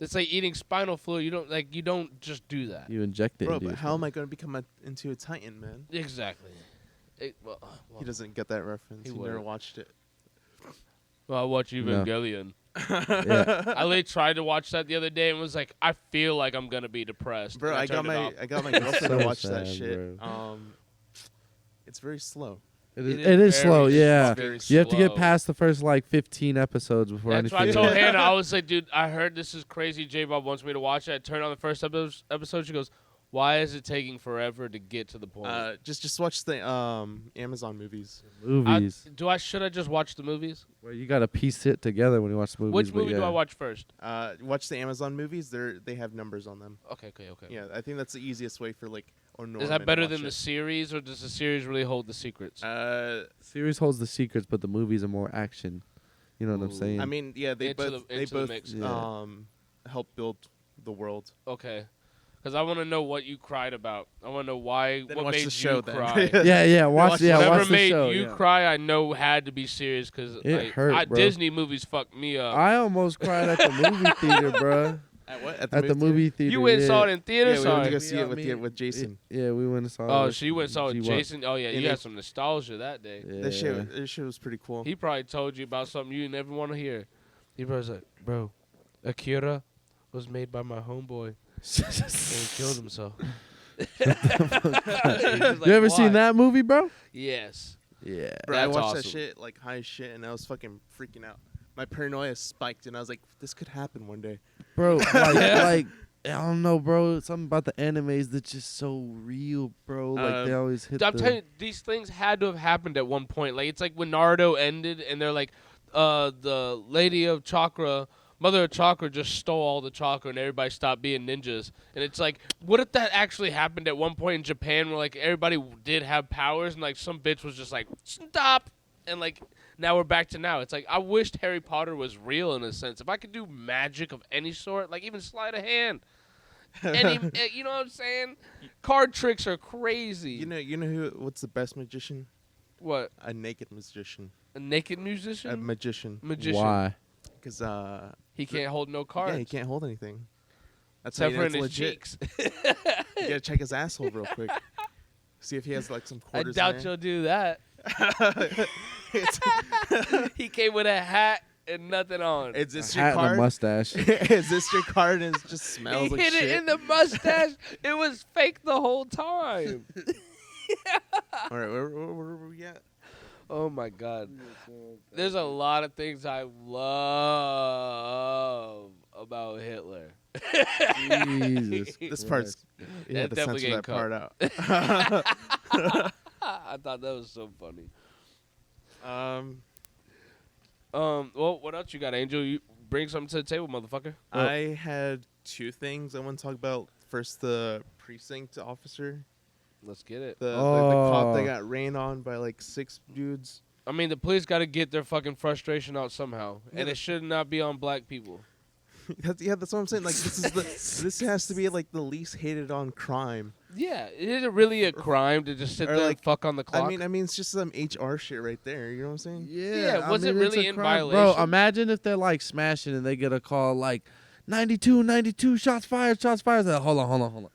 It's like eating spinal fluid. You don't just do that. You inject it. Bro, into but how yourself. am I going to become into a Titan, man? Exactly. Well, He doesn't get that reference. He He never wouldn't. watched it. I watch No. Evangelion. Yeah. I literally tried to watch that the other day and was like, I feel like I'm gonna be depressed. Bro, and I got turned it my off. I got my girlfriend So to watch that sad, shit. bro. It's very slow. It It is, it is is slow, very yeah. fucking You have to get slow. past the first like 15 episodes before That's why I anything. told Hannah, I was like, dude, I heard this is crazy. J-Bob wants me to watch it. I turned on the first episode. She goes, why is it taking forever to get to the point? Just watch the Amazon movies. Movies. Should I just watch the movies? Well, you got to piece it together when you watch the movies. Which but movie do yeah. I watch first? Watch the Amazon movies. They have numbers on them. Okay. Yeah, I think that's the easiest way for like or normal. Is that better than the series, or does the series really hold the secrets? Series holds the secrets, but the movies are more action. You know what I'm Ooh. saying? I mean, yeah, they Into both the- into the both mix. Yeah. help build the world. Okay. Because I want to know what you cried about. I want to know why. Then What watch made the show you then. cry? yeah. Watch Whatever the made show. you yeah. cry, I know had to be serious because It hurt, bro. Disney movies fucked me up. I almost cried at the movie theater, bro. At what? At the movie theater. you went and yeah. saw it in theater, Yeah, we went to sorry. go see it with Me- with Jason. Yeah, we went and saw it. Oh, with so you went and saw it with G1. Jason? Oh, yeah, And you it- had some nostalgia that day. Yeah. This shit was pretty cool. He probably told you about something you never want to hear. He was like, bro, Akira was made by my homeboy, and he killed himself. He was like, You ever "Why?" seen that movie, bro? Yes. Yeah. Bro, I That's watched that awesome. shit like high as shit, and I was fucking freaking out. My paranoia spiked, and I was like, "This could happen one day." Bro, like I don't know, bro. Something about the animes that's just so real, bro. Like they always hit. I'm telling you, these things had to have happened at one point. Like, it's like when Naruto ended, and they're like, the lady of chakra, mother of chakra, just stole all the chakra, and everybody stopped being ninjas. And it's like, what if that actually happened at one point in Japan, where like everybody did have powers, and like some bitch was just like, stop, and like now we're back to now. It's like, I wished Harry Potter was real in a sense. If I could do magic of any sort, like even sleight of hand. You know what I'm saying? Card tricks are crazy. You know what's the best magician? What? A naked magician. A naked musician? A magician. Magician. Why? Because He can't hold no cards. yeah, he can't hold anything. That's how Except you for know in it's his legit. cheeks. You gotta check his asshole real quick. See if he has like some I quarters. doubt in you'll do that. there. He came with a hat and nothing on. Is this A your hat and a card? mustache. Is this your card? And it just He smells like hit shit. it in the mustache. It was fake the whole time. All right, where were we at? Oh my god. There's a lot of things I love about Hitler. Jesus. This part's you That had to definitely censor that getting part out. I thought that was so funny. um, Well, what else you got, Angel? You bring something to the table, motherfucker. I had two things I want to talk about. First, the precinct officer, Let's get it. the cop that Oh. got rained on by like 6 dudes. I mean, the police got to get their fucking frustration out somehow, Yeah, and but- it should not be on black people. That's what I'm saying. Like this has to be like the least hated on crime. Yeah, is it really a crime to just sit Or there and like- fuck on the clock? I mean, it's just some HR shit right there. You know what I'm saying? Yeah, was it it's really a in crime. violation? Bro, imagine if they're like smashing and they get a call like 92, shots fired. Hold on.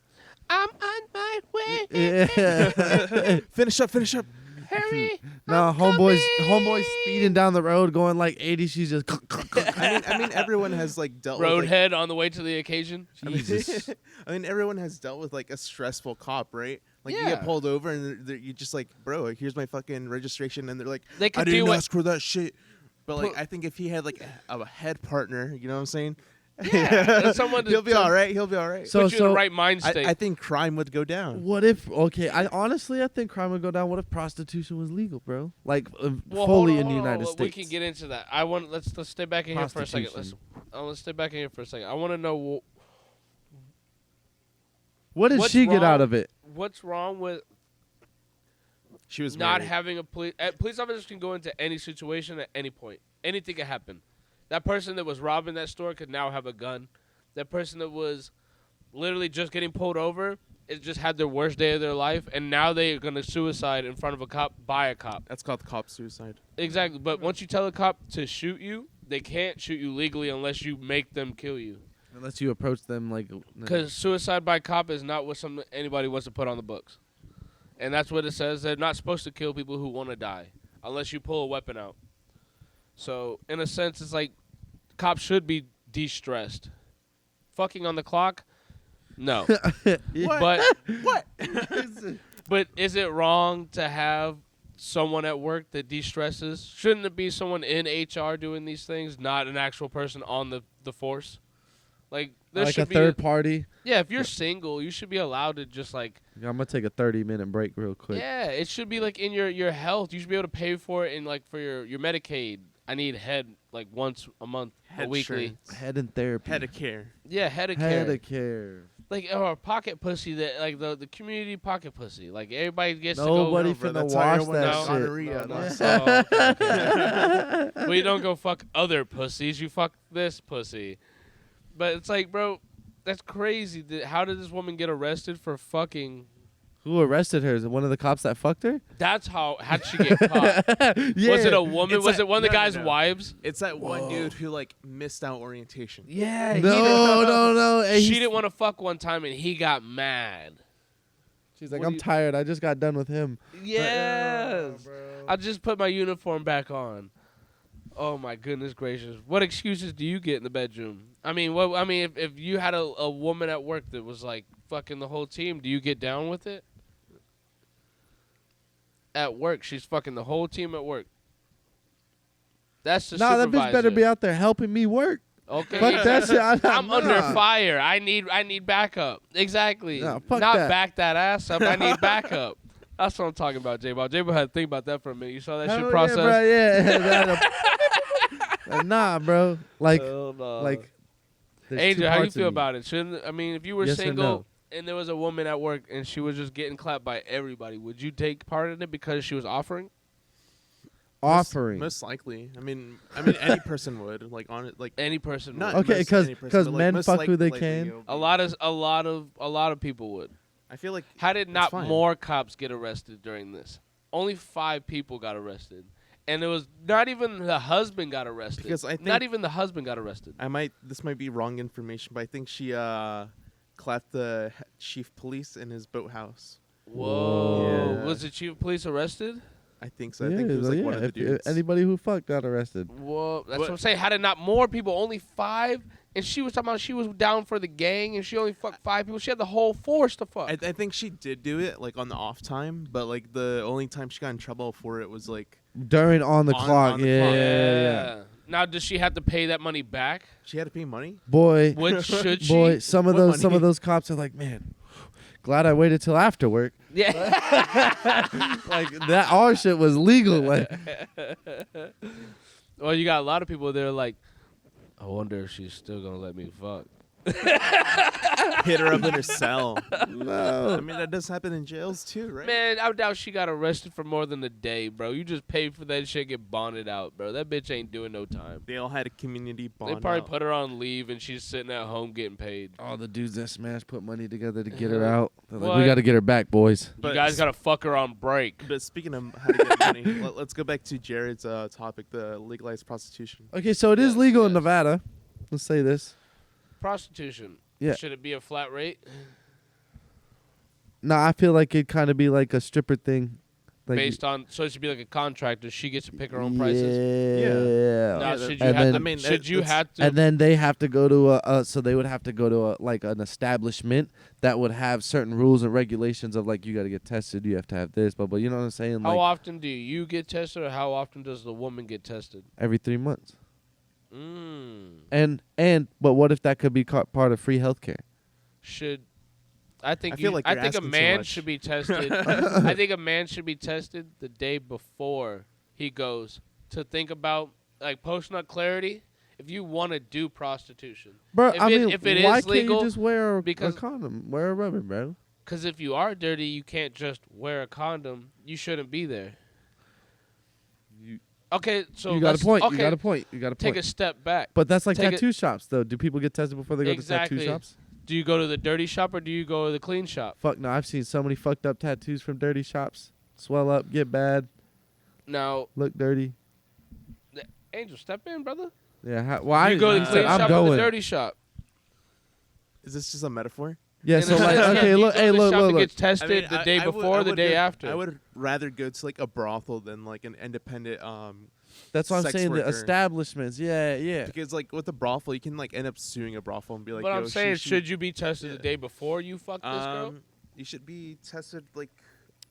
I'm on my way. Yeah. Finish up. Hurry. No, homeboy's speeding down the road going like 80. She's just I mean, everyone has like dealt with like, Roadhead on the way to the occasion. Jesus. I mean, everyone has dealt with like a stressful cop, right? Like you Yeah. get pulled over and you just like, bro, here's my fucking registration, and they're like, They I could didn't do it. ask for that shit. But like, Put- I think if he had like a head partner, you know what I'm saying? Yeah, and someone to he'll be tell- all right. He'll be all right. So- Put you in the right mind state. I think crime would go down. What if? Okay, I think crime would go down. What if prostitution was legal, bro? Like Well, fully hold in on, the hold on. United States. We can get into that. Let's stay back in here for a second. Let's stay back in here for a second. I want to know What did what's she get wrong- out of it? what's wrong with She was not married. having a police officers can go into any situation at any point. Anything can happen. That person that was robbing that store could now have a gun. That person that was literally just getting pulled over, it just had their worst day of their life, and now they're gonna suicide in front of a cop by a cop. That's called cop suicide. Exactly. But once you tell a cop to shoot you, they can't shoot you legally unless you make them kill you. Unless you approach them like. Because suicide by cop is not what anybody wants to put on the books. And that's what it says. They're not supposed to kill people who want to die unless you pull a weapon out. So, in a sense, it's like cops should be de-stressed. Fucking on the clock? No. But What? but is it wrong to have someone at work that de-stresses? Shouldn't it be someone in HR doing these things, not an actual person on the force? Like there like a should be third party. Yeah, if you're single, you should be allowed to just like Yeah, I'm gonna take a 30-minute break real quick. yeah, it should be like in your health. You should be able to pay for it in like for your Medicaid. I need head like once a month, Head a weekly. insurance. Head and therapy. Head of care. Yeah, head of Head care. of care. Like or a pocket pussy that like the community pocket pussy. Like everybody gets Nobody to go. bro, finna that's how wash everyone that got shit. gonorrhea. No, That's- no. Oh, okay. Well, you don't go fuck other pussies. You fuck this pussy. But it's like, bro, that's crazy. How did this woman get arrested for fucking? Who arrested her? Is it one of the cops that fucked her? How'd she get caught? Yeah. Was it a woman? It's Was like- it one of the no, no, guys' no. wives? It's that one dude who like missed out orientation. Yeah. No. Hey, She he's- didn't want to fuck one time, and he got mad. She's like, What do I'm you- tired. I just got done with him. Yes. I just put my uniform back on. Oh my goodness gracious! What excuses do you get in the bedroom? I mean, if you had a woman at work that was like fucking the whole team, do you get down with it? At work, she's fucking the whole team at work. That's the Nah, that supervisor. bitch better be out there helping me work. Okay. Fuck that shit. I'm Nah. under fire. I need backup. Exactly. Nah, fuck Not that. back that ass up. I need backup. That's what I'm talking about, J-Ball. J-Ball had to think about that for a minute. You saw that Hell shit process? Yeah, bro, yeah. Nah, bro. Like, Hell no. like. there's two Angel, how you parts of feel me. about it? Shouldn't I mean, if you were Yes or single no? and there was a woman at work and she was just getting clapped by everybody, would you take part in it because she was offering? Offering? Most likely. I mean, any person would like on it. Like Any person not would. Okay, most 'cause- any person, 'cause but, like, men most fuck who they likely, can. you know, A lot of people would. I feel like How did That's not fine. more cops get arrested during this? Only 5 people got arrested. And it was not even the husband got arrested. Because I think- not even the husband got arrested. this might be wrong information, but I think she clapped the chief police in his boathouse. Whoa. Yeah. Was the chief of police arrested? I think so. I think it was like one of the if dudes. anybody who fucked got arrested. Whoa. That's But- what I'm saying. How did not more people? Only 5? And she was talking about she was down for the gang and she only fucked 5 people. She had the whole force to fuck. I think she did do it like on the off time, but like the only time she got in trouble for it was like During on the On- clock. on the yeah, clock. yeah. Now, does she have to pay that money back? She had to pay money. Boy, Should she? boy, some of What some money? of those cops are like, man, glad I waited till after work. Yeah. Like that, our shit was legal. Like, Well, you got a lot of people there like, I wonder if she's still gonna let me fuck. Hit her up in her cell. no. I mean, that does happen in jails too, right? Man, I doubt she got arrested for more than a day, bro. You just pay for that shit, get bonded out, bro. That bitch ain't doing no time. They all had a community bond. They probably out. put her on leave and she's sitting at home getting paid. All the dudes that smash put money together to get her out. They're like, What? we got to get her back, boys. But you guys gotta fuck her on break. But speaking of how to get money, let's go back to Jared's topic: the legalized prostitution. Okay, so it is Yes, legal in yes. Nevada. Let's say this. Prostitution. Yeah. Should it be a flat rate? No, I feel like it'd kind of be like a stripper thing. Like Based on, so it should be like a contractor. She gets to pick her own prices. Yeah. Now, Yeah, should and you have then- to, I mean, should you that's- have to? And then they have to go to so they would have to go to like an establishment that would have certain rules and regulations of like you got to get tested, you have to have this, but you know what I'm saying? how Like often do you get tested, or how often does the woman get tested? every 3 months. Mm. But what if that could be part of free healthcare? Should I think I feel like I you're think a asking too man much. should be tested. I think a man should be tested the day before he goes to think about like post-nut clarity. If you want to do prostitution, Bro, If I it- mean, if it why is can't legal, you just wear a because- condom? Wear a rubber, bro. because if you are dirty, you can't just wear a condom. You shouldn't be there. Okay, so you got a let's- point. Okay, You got a point. You got a take point. a step back. But that's like take a- tattoo shops, though. Do people get tested before they go to Exactly. tattoo shops? Do you go to the dirty shop or do you go to the clean shop? Fuck no, I've seen so many fucked up tattoos from dirty shops. Swell up, get bad, Now, look dirty. Angel, step in, brother. Yeah, well, You go to the I clean I'm shop or going. the dirty shop. Is this just a metaphor? Yeah, And so then- like, yeah, okay, you look, go hey, to the look, shop look, and look. gets tested the day before or the day after. I would rather go to like a brothel than like an independent That's what I'm sex saying. The worker. establishments, yeah. because like with a brothel you can like end up suing a brothel and be like, But yo, I'm saying, she, should you be tested yeah. the day before you fuck this girl? you should be tested like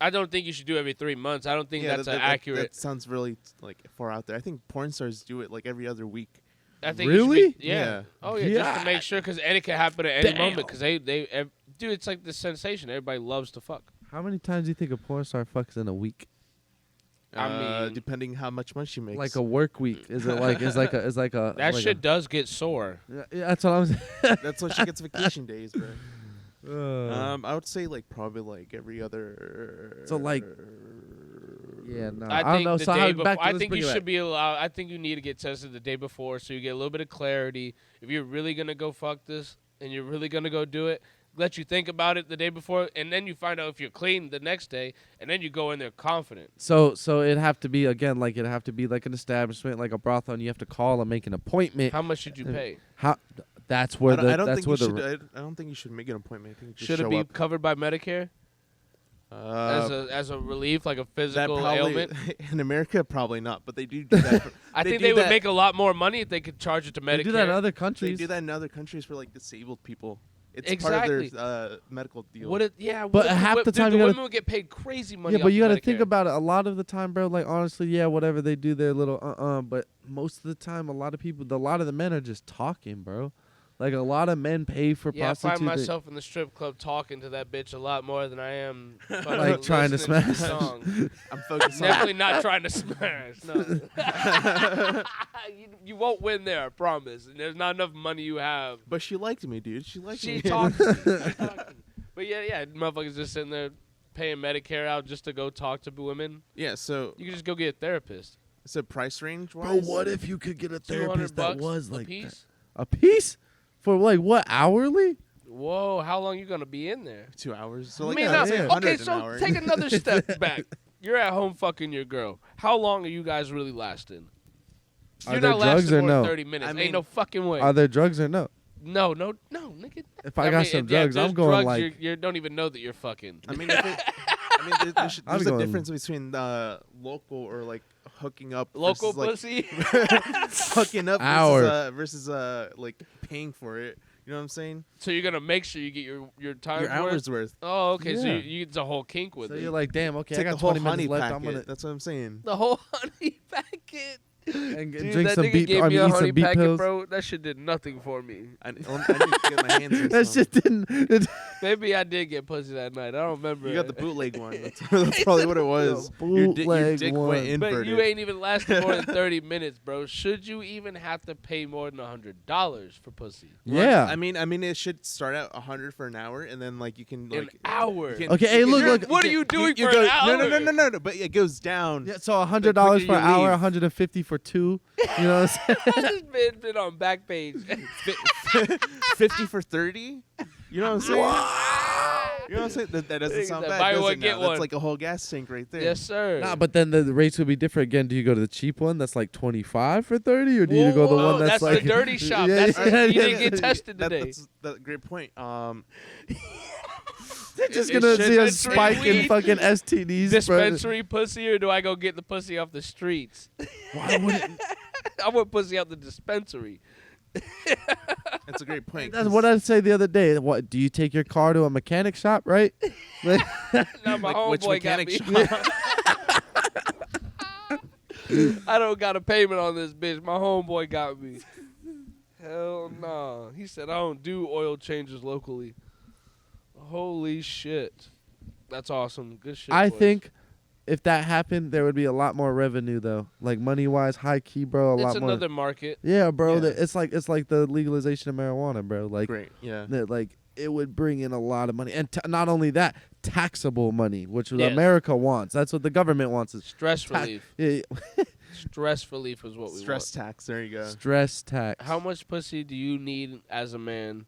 I don't think you should do every 3 months. I don't think that's accurate. That sounds really like far out there. I think porn stars do it like every other week. I think you should Really? be- yeah. Yeah. Oh yeah, just to God. make sure, because it could happen at any Damn. moment. Because dude, it's like the sensation. Everybody loves to fuck. How many times do you think a porn star fucks in a week? I mean- depending how much money she makes. Like a work week? Is it like is like a That like shit does get sore. Yeah, that's what I'm saying. that's when she gets vacation days, bro. Uh, I would say like probably like every other. So, like, yeah, no, I don't think know. the So day how, before. back to, I let's think bring you it should back. be allowed. I think you need to get tested the day before, so you get a little bit of clarity. If you're really gonna go fuck this and you're really gonna go do it, let you think about it the day before, and then you find out if you're clean the next day, and then you go in there confident. So it'd have to be again like it'd have to be like an establishment, like a brothel, and you have to call and make an appointment. How much should you pay? How? That's where I don't that's think where you the should. I don't think you should make an appointment. I think you Should it show be up. covered by Medicare as a relief, like a that physical probably ailment? in America probably not, but they do that. I think do they would that- make a lot more money if they could charge it to Medicare. they do that in other They countries. do that in other countries for like disabled people. It's Exactly. part of their medical deal. What it? Yeah, But half the time the you gotta- women would get paid crazy money. Yeah, but you got got to to think about it. A lot of the time, bro. Like honestly, yeah, whatever they do, their little But most of the time, a lot of the men are just talking, bro. Like a lot of men pay for Yeah, I prostitutes. find myself in the strip club talking to that bitch a lot more than I am fucking Like trying to listening the smash. song. I'm focused on. Definitely not trying to smash. No, you won't win there. I promise. And there's not enough money you have. But she liked me, dude. She liked She me. talked to me. She talked to me. But yeah, motherfuckers just sitting there paying Medicare out just to go talk to women. Yeah. So You can just go get a therapist. price range Bro, wise. what if you could get a 200 therapist that bucks was a like piece. that? A piece for like what hourly? Whoa, how long you gonna be in there? 2 hours. So I like mean, I'd say yeah. 100 okay, an so hour. take another step back. You're at home fucking your girl. How long are you guys really lasting? Are You're there not drugs lasting or more no? than 30 minutes. I Ain't mean- no fucking way. Are there drugs or no? No, nigga. If I got mean, some yeah, drugs, there's I'm going drugs, like you don't even know that you're fucking. I mean, there's I'm a going- difference between local or like hooking up. Local versus, pussy. Like, hooking up Hour. versus like paying for it. You know what I'm saying? So you're gonna make sure you get your time Your hours worth. Oh, okay. So Yeah. it's a whole kink with so it. you're like, damn, okay, Take I the got whole 20 honey minutes left. packet. I'm gonna. That's what I'm saying. the whole honey packet. and Dude, drink that some nigga beet. gave I me mean, a eat honey some beet packet, pills. bro. That shit did nothing for me. I need to get my hands on That some. shit didn't. Maybe I did get pussy that night. I don't remember. You got the bootleg one. That's probably what it was. The Your bootleg dick one. went But inverted. you ain't even lasted more than 30 minutes, bro. Should you even have to pay more than $100 for pussy? Yeah. I mean, it should start at 100 for an hour, and then like you can An like hour. you can- Okay, hey, you can- look, you're- look. What are you doing you for go, an hour? No. But it goes down. Yeah, so $100 for you an hour, leave. 150 for two. You know what I'm saying? This man been on Backpage. 50 for 30. You know what I'm saying? You know what I'm saying? That doesn't Nigga sound said, bad. buy does one, it get now? one. That's like a whole gas tank right there. Yes, sir. Nah, but then the rates would be different again. Do you go to the cheap one that's like 25 for 30, or do you go to the Whoa, one that's that's like the dirty shop. Yeah, That's yeah, you yeah, didn't get yeah. tested today. That's a great point. They're just Is gonna see a dispensary spike in weed? fucking STDs. bro. Dispensary pussy, or do I go get the pussy off the streets? Why would it? I want pussy out the dispensary. That's a great point. That's 'cause, what I say the other day. What do you take your car to a mechanic shop, right? Like, Now my like, which homeboy got mechanic me. shop? I don't got a payment on this bitch. My homeboy got me. Hell nah. He said I don't do oil changes locally. Holy shit. That's awesome. Good shit. I boys. think if that happened, there would be a lot more revenue though. Like money wise, high key, bro. A it's lot more. another market. Yeah, bro. Yeah. It's like the legalization of marijuana, bro. Like Great. Yeah. that, like it would bring in a lot of money, and not only that, taxable money, which Yes. America wants. That's what the government wants. Is Stress ta- relief. yeah, Stress relief is what we Stress tax. There you go. stress tax. want. How much pussy do you need as a man?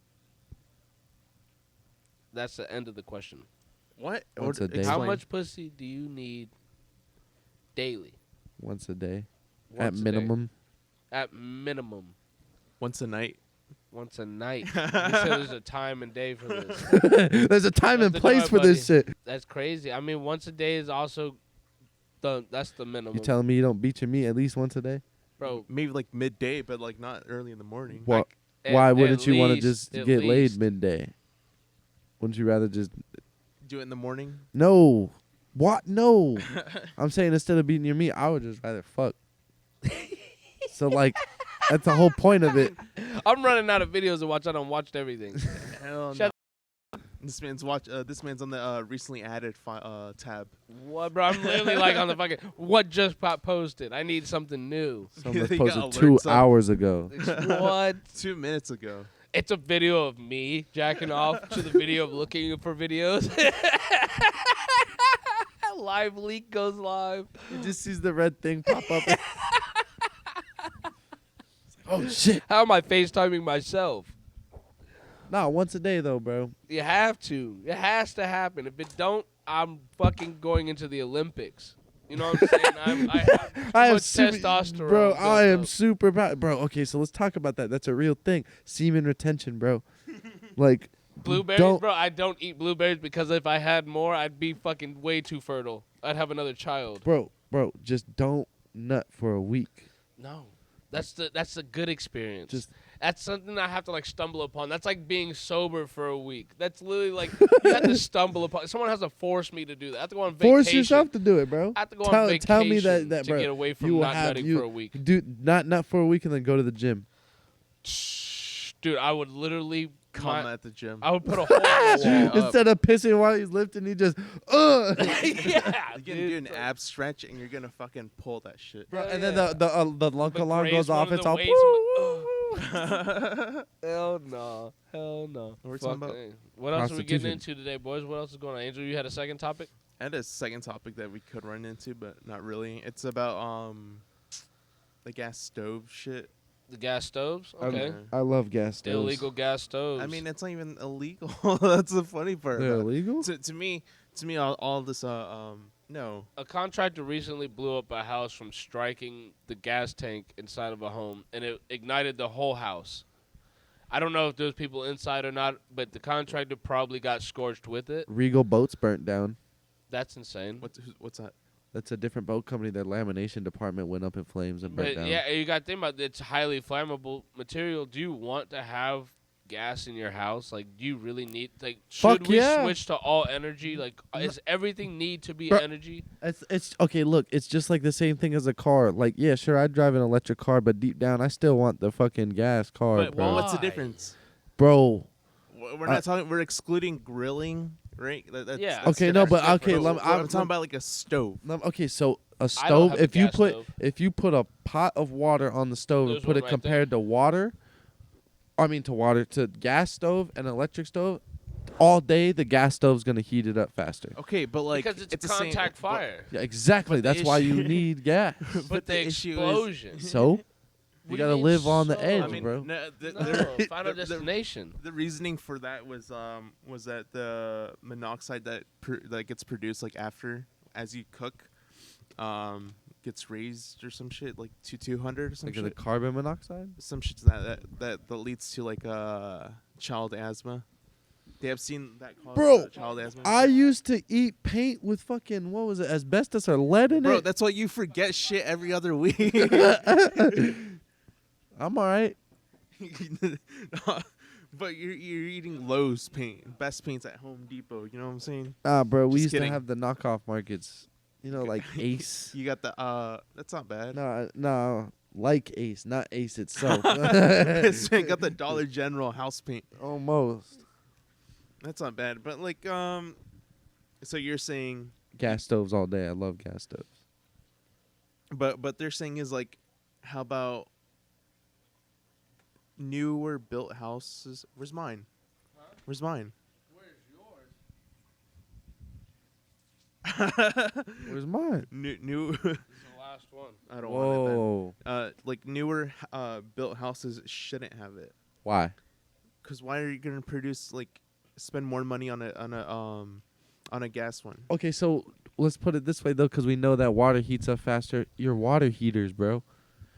That's the end of the question. What? Once a day. How Explain. much pussy do you need daily? Once a day, Once at a day. minimum. At minimum. Once a night. Once a night. You said there's a time and day for this. There's a time and That's the place joy, for this buddy. shit. That's crazy. I mean, once a day is also that's the minimum. You telling me you don't beat your meat at least once a day? Bro, Maybe like midday, but like not early in the morning. What? at- Why at wouldn't you want to least- just at get laid least. midday? Wouldn't you rather just Do it in the morning. no? What? No. I'm saying instead of beating your meat, I would just rather fuck. So like, that's the whole point of it. I'm running out of videos to watch. I done watched everything. Hell Shut no. This man's This man's on the recently added tab. What, bro? I'm literally like on the fucking what just got posted. I need something new. Someone He got posted 2 alerts up. hours ago. What? 2 minutes ago. It's a video of me jacking off to the video of looking for videos. Live leak goes live. He just sees the red thing pop up. Oh shit! How am I FaceTiming myself? Nah, once a day though, bro. You have to. It has to happen. If it don't, I'm fucking going into the Olympics. You know what I'm saying? I have too I have much testosterone. bro. built I am up. super proud, bro. Okay, so let's talk about that. That's a real thing. Semen retention, bro. Like Blueberries, don't- bro. I don't eat blueberries because if I had more, I'd be fucking way too fertile. I'd have another child. bro. Just don't nut for a week. No, that's the good experience. Just- that's something I have to like stumble upon. That's like being sober for a week. That's literally like you have to stumble upon. Someone has to force me to do that. I have to go on vacation. Force yourself to do it, bro. I have to go Tell- on vacation tell me that- to bro, get away from you will not have- nutting you- for a week. Do not for a week and then go to the gym. Dude, I would literally Come at the gym. I would put a hole in the wall. Instead of pissing while he's lifting, he just yeah, You're gonna do dude. an ab stretch and you're gonna fucking pull that shit. Bro, and then yeah. the lunk But alarm raise goes one off. of It's the all. weights, Hell no. Hell no. What are we talking Fuck about? it. What else are we getting Prostitution. into today, boys? What else is going on? Angel, you had a second topic? I had a second topic that we could run into, but not really. It's about the gas stove shit. The gas stoves? I- Okay. I love gas The stoves. illegal gas stoves. I mean, it's not even illegal. That's the funny part. They're about it. illegal. To me, all this no. a contractor recently blew up a house from striking the gas tank inside of a home, and it ignited the whole house. I don't know if there's people inside or not, but the contractor probably got scorched with it. Regal boats burnt down. That's insane. What's that? That's a different boat company. Their lamination department went up in flames and burnt But down. yeah, you got to think about it. It's highly flammable material. Do you want to have gas in your house? Like, do you really need? Like, Fuck should we yeah. switch to all energy? Like, is everything need to be Bro, energy? It's okay. Look, it's just like the same thing as a car. Like, yeah, sure, I drive an electric car, but deep down, I still want the fucking gas car, But bro. what's the Why? difference? Bro, We're not talking. We're excluding grilling, right? Yeah. That's okay, no, different. but okay, But I'm I'm talking about like a stove. okay. So a I don't stove, have a if you gas put stove. if you put a pot of water on the stove and There's put one it right compared to water, I mean to gas stove and electric stove, all day the gas stove's gonna heat it up faster. Okay, but like Because it's the same- contact but- fire. Yeah, exactly. But the That's why you issue- need gas. But the issue is- explosion. So you What do gotta mean live on the so? edge, I mean, bro. no, No, Final the- Destination. The reasoning for that was that the monoxide that gets produced like after as you cook, gets raised or some shit like to 200 or some Like the shit. carbon monoxide. Some shit that leads to like child asthma. They have seen that cause Bro, child asthma. I used to eat paint with fucking what was it, asbestos or lead in Bro, it. that's why you forget shit every other week. I'm all right. But you're eating Lowe's paint, best paints at Home Depot. You know what I'm saying? Bro, we Just used kidding. to have the knockoff markets. You know, like Ace. You got the that's not bad. No, like Ace, not Ace itself. This man got the Dollar General house paint. Almost. That's not bad, but like so you're saying, Gas stoves all day. I love gas stoves. but they're saying is like, how about newer built houses? Where's mine? Where's mine? Where's mine? New. This is the last one. I don't want it. Whoa. Then. Like newer built houses shouldn't have it. Why? Cause why are you gonna produce like spend more money on a gas one? Okay, so let's put it this way though, because we know that water heats up faster. Your water heaters, bro.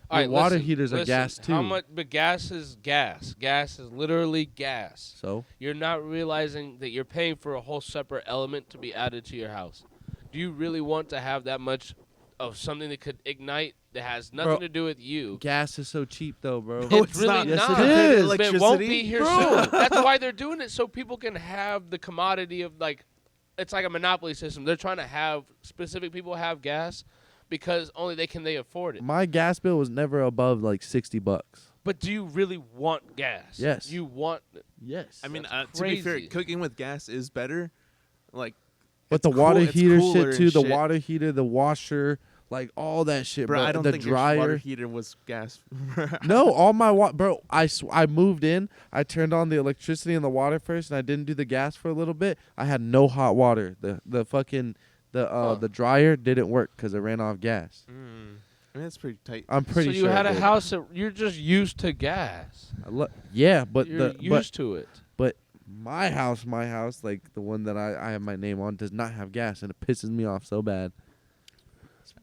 All right, water listen, heaters are listen, gas too. How much? But gas is gas. Gas is literally gas. So You're not realizing that you're paying for a whole separate element to be added to your house. Do you really want to have that much of something that could ignite that has nothing Bro, to do with you? gas is so cheap though, bro. No, It's really Yes, not. it is. But it won't be Electricity? here Bro. soon. That's why they're doing it, so people can have the commodity of like, it's like a monopoly system. They're trying to have specific people have gas because only they afford it. My gas bill was never above like $60. But do you really want gas? Yes. You want. Yes. I mean, That's to be fair, crazy. cooking with gas is better. Like, but it's the water cool- it's heater cooler shit too. and The shit. water heater, the washer, like all that shit, bro, bro. I don't the think your water dryer. heater was gas. No, all my bro. I moved in. I turned on the electricity and the water first, and I didn't do the gas for a little bit. I had no hot water. The fucking the dryer didn't work because it ran off gas. I mean, that's pretty tight. I'm pretty so sure. you had it a did. house that you're just used to gas. Yeah, but You're used to it. but my house, like the one that I have my name on, does not have gas, and it pisses me off so bad.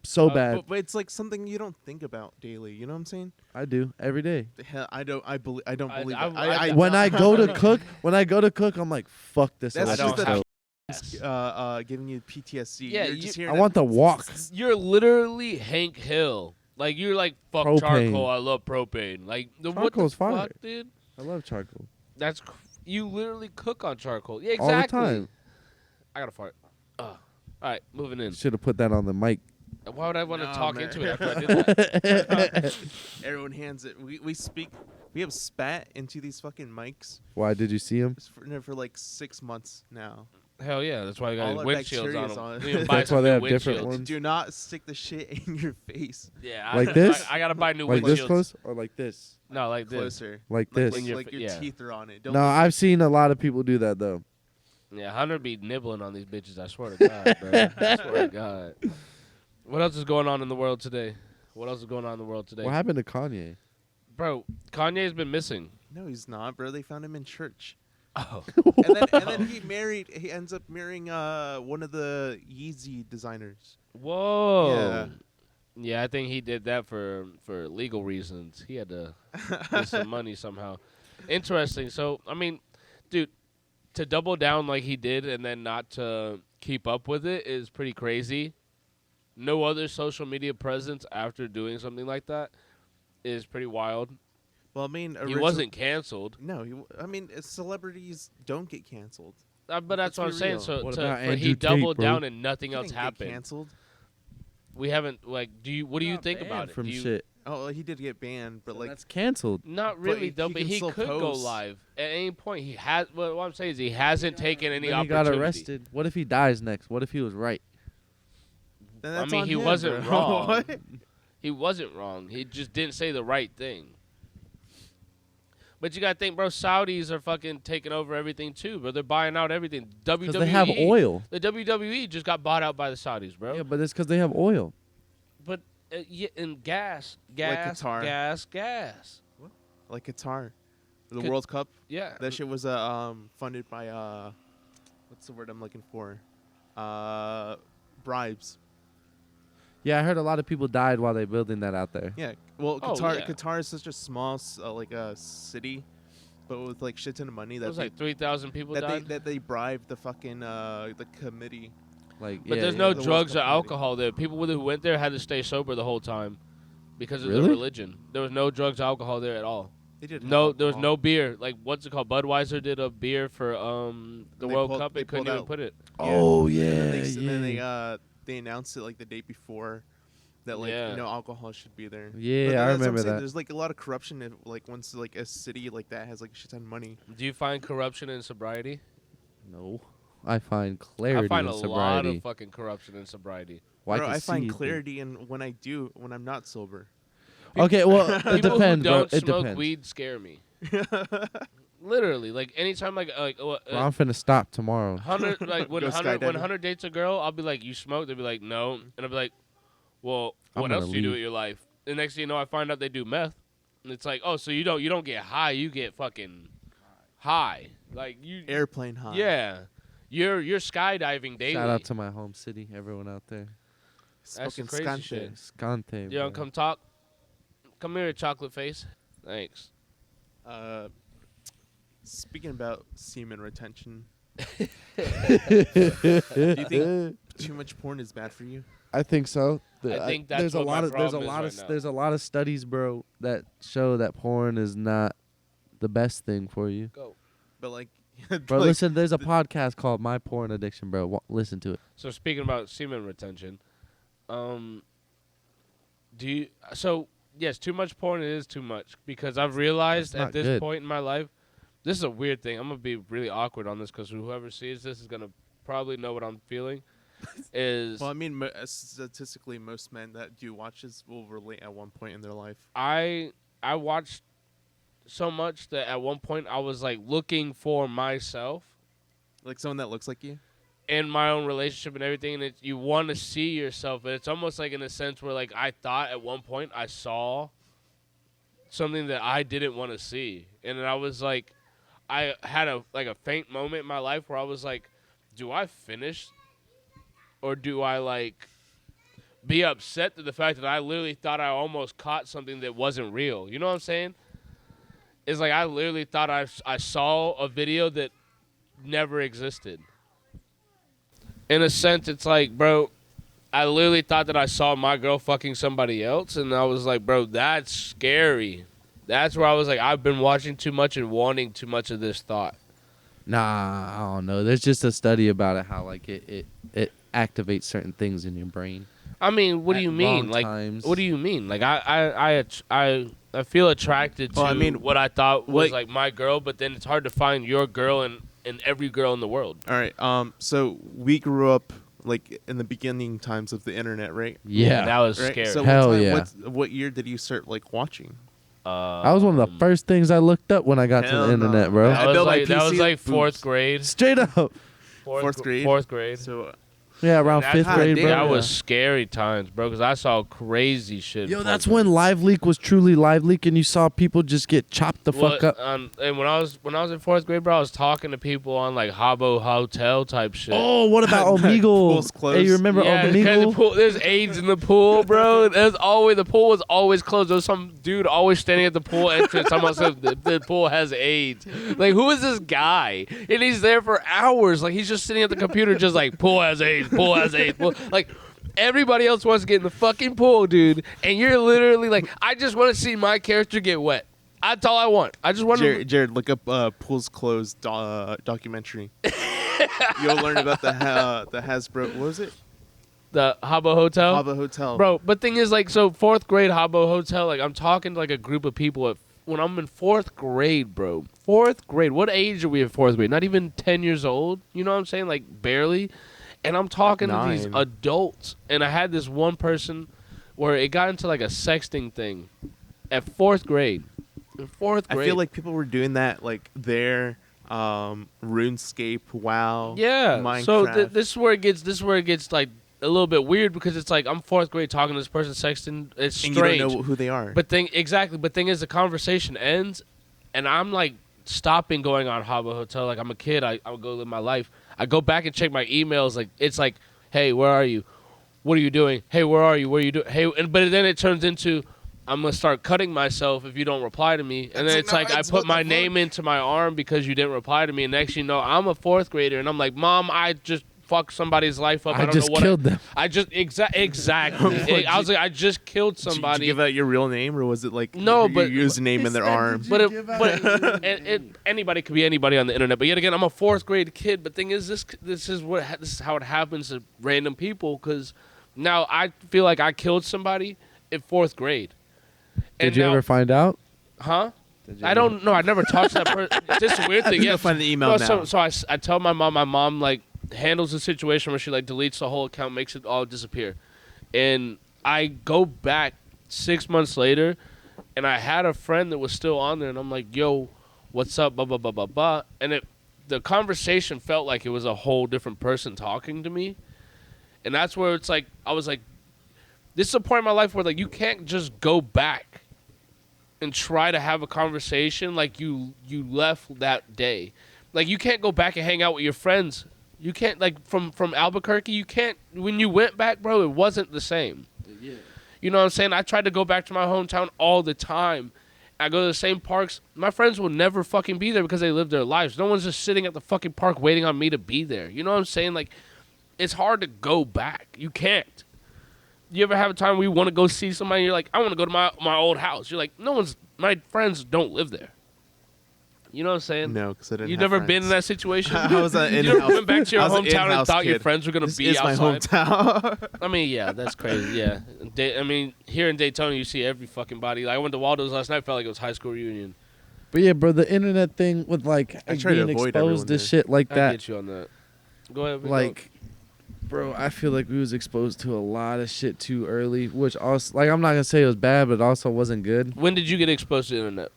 So bad. But it's like something you don't think about daily. You know what I'm saying? I do every day. The hell, I don't. I believe. I don't I- believe. I- it. I- When I go to cook, I'm like, fuck this That's electric just the stove. giving you PTSD. Yeah, You're you- just I hearing want the wok. You're literally Hank Hill. Like you're like fuck Propane. charcoal. I love propane. Like what the Charcoal's fire. fuck, dude? I love charcoal. That's you literally cook on charcoal. Yeah, All the exactly. time. I gotta fart. All right, moving in. Should have put that on the mic. Why would I want to No, talk man. into it after I did that? Everyone hands it. We speak. We have spat into these fucking mics Why did you see him? for like 6 months now. Hell yeah, that's why I got All our windshields bacteria's on on them. it. We need to buy That's some why they new have different windshields. ones. Do not stick the shit in your face. Yeah, Like this? I gotta buy new Like windshields. this close or like this? No, like this. Closer. Like this? when you're- Like your yeah. teeth are on it. Don't No, I've seen a lot of people do that though. Yeah, Hunter be nibbling on these bitches. I swear to God, bro. I swear to God. What else is going on in the world today? What else is going on in the world today? What happened to Kanye? Bro, Kanye's been missing. No, he's not, bro. They found him in church. Oh. And then he ends up marrying one of the Yeezy designers. Whoa. Yeah, I think he did that for legal reasons. He had to get some money somehow. Interesting. So, I mean, dude, to double down like he did and then not to keep up with it is pretty crazy. No other social media presence after doing something like that is pretty wild. Well, I mean, He wasn't canceled. No, I mean, celebrities don't get canceled. But that's Let's what I'm be saying. real. So What to, about but Andrew he Tate, doubled bro? down and nothing He else didn't get happened. canceled. We haven't like. What do you Not think banned about it? from Do you, shit? Oh, he did get banned, but So like, that's canceled. Not But really he though. can But he still could go post. live at any point. He has. What I'm saying is he hasn't taken any Then he opportunity. got arrested. What if he dies next? What if he was right? then I that's mean, on he him, wasn't bro. wrong. What? He wasn't wrong. He just didn't say the right thing. But you gotta think, bro. Saudis are fucking taking over everything too, bro. They're buying out everything. WWE. Because they have oil. The WWE just got bought out by the Saudis, bro. Yeah, but it's because they have oil. But yeah, and gas, Qatar. gas. Like Qatar, the Could- World Cup. Yeah. That shit was funded by what's the word I'm looking for? Bribes. Yeah, I heard a lot of people died while they building that out there. Yeah. Well, Oh, Qatar yeah. Qatar is such a small like a city, but with like shit ton of money It that was they, like 3,000 people that they died. that they bribed the fucking the committee. Like, But yeah, there's yeah. no the World drugs or Cup committee. alcohol there. People who went there had to stay sober the whole time because of their Really? religion. There was no drugs or alcohol there at all. They did. have No, there was alcohol. no beer. Like what's it called? Budweiser did a beer for the They World pulled- Cup they and couldn't pulled even out- put it. Oh And yeah, then yeah. they announced it like the day before that like Yeah. no alcohol should be there. Yeah, But I that's what I'm remember saying, that. There's like a lot of corruption if like once like a city like that has like a shit ton of money. Do you find corruption in sobriety? No, I find clarity I find in a lot sobriety. of fucking corruption in sobriety. Well, Bro, can I find see clarity in when I'm not sober. Okay, well, it People depends, who bro. don't It smoke depends. weed scare me. Literally, like anytime, Bro, I'm finna stop tomorrow. 100 like when Go 100 when skydiving. 100 dates a girl, I'll be like, "You smoke?" They'll be like, "No," and I'll be like, "Well, I'm what gonna else do you do leave. with your life?" The next thing you know, I find out they do meth, and it's like, "Oh, so you don't get high, you get fucking high, like you." Airplane high. Yeah, you're skydiving daily. Shout out to my home city, everyone out there. That's the Smoking crazy skunk shit. Scante. You don't bro. come talk. Come here, chocolate face. Thanks. Speaking about semen retention, do you think too much porn is bad for you? I think so. I think that's there's a what my lot of there's a problem is lot right of now. there's a lot of studies, bro, that show that porn is not the best thing for you. Go. But like, Bro, like, listen, there's a podcast called My Porn Addiction, bro. Listen to it. So speaking about semen retention, do you? So yes, too much porn is too much because I've realized That's at not this good. point in my life, this is a weird thing. I'm gonna be really awkward on this because whoever sees this is gonna probably know what I'm feeling. Is Well, I mean, statistically, most men that do watch this will relate at one point in their life. I watched so much that at one point I was like looking for myself Like someone that looks like you. in my own relationship and everything, and you want to see yourself, but it's almost like in a sense where like I thought at one point I saw something that I didn't want to see, and then I was like, I had a faint moment in my life where I was like, do I finish, or do I like be upset to the fact that I literally thought I almost caught something that wasn't real? You know what I'm saying? It's like I literally thought I saw a video that never existed. In a sense, it's like, bro, I literally thought that I saw my girl fucking somebody else, and I was like, bro, that's scary. That's where I was like, I've been watching too much and wanting too much of this thought. Nah, I don't know. There's just a study about it, how like it activates certain things in your brain. I mean, what do At you mean? wrong Like, times. what do you mean? Like, I feel attracted to Well, I mean, what I thought was like- like my girl, but then it's hard to find your girl and every girl in the world. All right. So we grew up like in the beginning times of the internet, right? Yeah. That was Right. scary. So Hell what time, yeah. what year did you start like watching? That was one of the first things I looked up when I got to Hell the no. internet, bro. I That was built my like, that was PC like with fourth boobs. grade. Straight up. Fourth grade? Fourth grade. So Yeah, around That- fifth God grade, damn, bro. That Yeah. was scary times, bro, because I saw crazy shit. Yo, in that's fourth when grade. Live Leak was truly Live Leak, and you saw people just get chopped the fuck up. And when I was in fourth grade, bro, I was talking to people on like Habbo Hotel type shit. Oh, what about Omegle? Pool's closed. Hey, you remember yeah, because the Omegle? pool, there's AIDS in the pool, bro. The pool was always closed. There was some dude always standing at the pool entrance. Someone said the pool has AIDS. Like, who is this guy? And he's there for hours. Like, he's just sitting at the computer, just like, pool has AIDS, pool has AIDS. Pool. Like, everybody else wants to get in the fucking pool, dude. And you're literally like, I just want to see my character get wet. That's all I want. I just want Jared, look up Pools Closed documentary. You'll learn about the Hasbro. What was it? the Habbo Hotel. Habbo Hotel. Bro, but thing is, like, so 4th grade Habbo Hotel, like, I'm talking to, like, a group of people when I'm in 4th grade, bro. 4th grade. What age are we in 4th grade? Not even 10 years old. You know what I'm saying? Like, barely. And I'm talking to these 9. adults. And I had this one person where it got into, like, a sexting thing at 4th grade. In 4th grade. I feel like people were doing that, like, there. RuneScape, WoW. Yeah. Minecraft. So this is where it gets like a little bit weird, because it's like I'm 4th grade talking to this person sexting. It's and strange. you don't know who they are. But thing is, the conversation ends, and I'm like stopping going on Habbo Hotel. Like, I'm a kid. I would go live my life. I go back and check my emails. Like, it's like, hey, where are you? What are you doing? Hey, where are you? What are you doing? Hey, but then it turns into, I'm gonna start cutting myself if you don't reply to me. And then it's like I put my name into my arm because you didn't reply to me. And next you know, I'm a 4th grader, and I'm like, Mom, I just fucked somebody's life up. I don't just know what killed them. I just exactly. I was like, I just killed Did you somebody. give out your real name, or was it like No, your but- username in their arm? But anybody could be anybody on the internet. But yet again, I'm a 4th grade kid. But thing is, this is how it happens to random people. Because now I feel like I killed somebody in 4th grade. Did you ever find out? Huh? I don't know. I never talked to that person. It's just a weird thing. He's Yeah. gonna find the email No, now. so I tell my mom. My mom like handles the situation where she like deletes the whole account, makes it all disappear, and I go back 6 months later, and I had a friend that was still on there, and I'm like, "Yo, what's up?" Blah blah blah blah blah, and the conversation felt like it was a whole different person talking to me, and that's where it's like I was like, this is a point in my life where like you can't just go back and try to have a conversation like you left that day. Like, you can't go back and hang out with your friends. You can't, like, from Albuquerque, you can't, when you went back, bro, it wasn't the same. Yeah. You know what I'm saying? I tried to go back to my hometown all the time. I go to the same parks. My friends will never fucking be there because they live their lives. No one's just sitting at the fucking park waiting on me to be there. You know what I'm saying? Like, it's hard to go back. You can't. You ever have a time where you want to go see somebody and you're like, I want to go to my old house. You're like, my friends don't live there. You know what I'm saying? No, because I didn't. You've have never friends. been in that situation? I was an You in-house. never went back to your I was an hometown and in-house thought your kid. friends were going to This be is my outside? hometown. I mean, yeah, that's crazy, yeah. I mean, here in Daytona, you see every fucking body. Like, I went to Waldo's last night, felt like it was high school reunion. But yeah, bro, the internet thing with like I try to being avoid everyone exposed to there. shit like I that, get you on that. Go ahead. Big like, bro, I feel like we was exposed to a lot of shit too early, which also, like, I'm not gonna say it was bad, but also wasn't good. dog. When did you get exposed to the internet?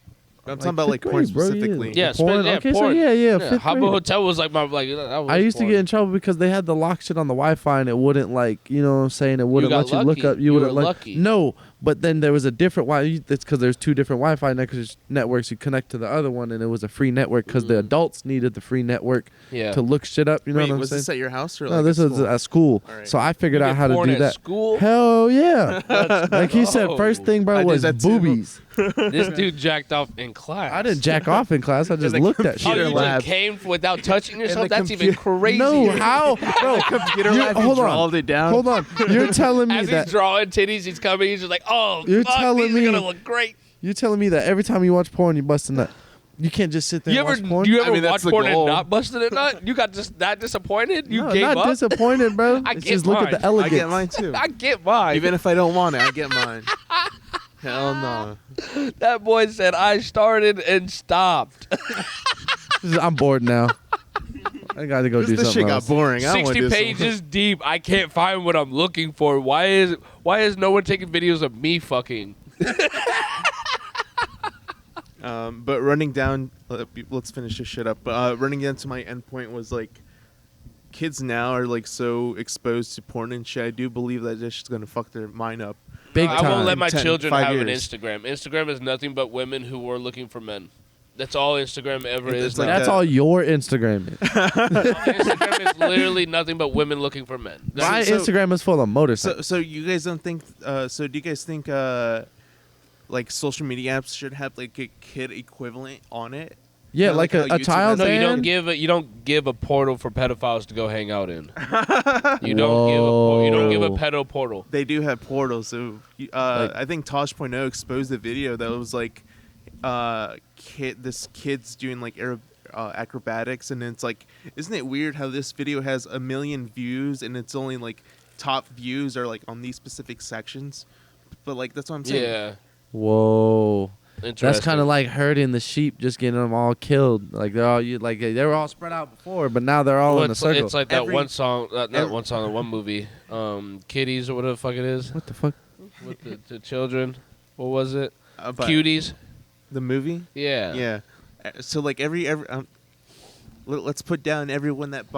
I'm talking about like fifth porn grade, bro, specifically. Yeah, Porn? yeah, Okay, so porn. yeah, fifth Habbo grade. Hotel was like my, like, that was I used to porn. get in trouble because they had the lock shit on the Wi-Fi and it wouldn't, like, you know what I'm saying, it wouldn't got let you look lucky. up. You wouldn't were let lucky. No, but then there was a different Wi-Fi. It's because there's two different Wi-Fi networks. You connect to the other one, and it was a free network because the adults needed the free network Yeah. to look shit up. You know Wait, what I'm was saying? this at your house or No, like this at was school? at school. All right. So I figured You out get how to porn do at that. school? Hell yeah! Like he said, go. first thing, I bro, did was that too. boobies. This dude jacked off in class. I didn't jack off in class. I just the looked at Oh, computer you shit. lab. just came without touching yourself? the That's even crazy. No, how, bro? Computer You- lab, hold you on. drawled it down. Hold on. You're telling me As that he's drawing titties, he's coming. He's just like, oh, You're fuck, telling these me- are gonna look great. you're telling me that every time you watch porn, you bust a nut. You can't just sit there You and ever watch porn. you ever I mean, that's watch the porn and goal. not busted a nut? You got just that disappointed? You no, gave not up? disappointed, bro. I It's get just look mine. at the I elegance. get mine too. I get mine. Even if I don't want it, I get mine. Hell no. That boy said I started and stopped. I'm bored now. I got to go do This something shit got else. boring. I don't wanna 60 do something. pages deep. I can't find what I'm looking for. Why is no one taking videos of me fucking? But running down, let's finish this shit up. Running down to my endpoint was like, kids now are like so exposed to porn and shit. I do believe that this shit's gonna fuck their mind up. Big I time. won't let my 10, children 5 have an years. Instagram. Instagram is nothing but women who are looking for men. That's all Instagram ever It's is. like now. That's that- all your Instagram is. Instagram is literally nothing but women looking for men. My So- Instagram is full of motorcycles. So you guys don't think? So do you guys think like social media apps should have like a kid equivalent on it? yeah, kinda like like how a YouTube child No, band. you don't give a portal for pedophiles to go hang out in. You don't give a Whoa. pedo portal. They do have portals. So I think Tosh.0 exposed a video that was like this kid's doing like acrobatics, and it's like, isn't it weird how this video has 1 million views and it's only like top views are like on these specific sections, but like that's what I'm saying. Yeah. Whoa. Interesting. That's kind of like herding the sheep, just getting them all killed. Like they were all spread out before, but now they're all in a it's, circle. it's like that one song, not one song, that one movie, Kitties or whatever the fuck it is, What the fuck? with the children. What was it? But Cuties. the movie. Yeah. Yeah. So like every let's put down everyone that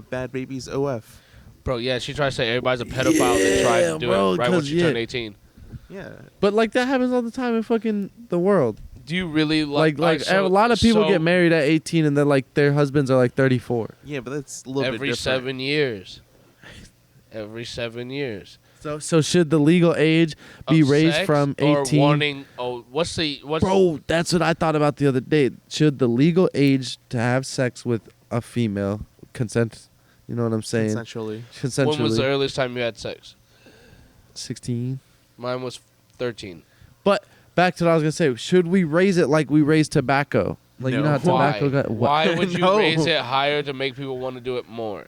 Bad Babies OF. Bro, yeah, she tries to say everybody's a pedophile. They tried to do bro, it right when 'cause, she turned 18. Yeah. But like that happens all the time in fucking the world. Do you really Like so- a lot of people so get married at 18 and then like their husbands are like 34. Yeah, but that's a little bit every different. 7 years? Every 7 years. So should the legal age be Of raised sex from or 18? wanting? What's Bro, that's what I thought about the other day. Should the legal age to have sex with a female consent? You know what I'm saying? Essentially. Consensually. when was the earliest time you had sex? 16. Mine was 13. But back to what I was gonna say. Should we raise it like we raise tobacco? Like you No. know how Why? tobacco got. Why would you No. raise it higher to make people want to do it more?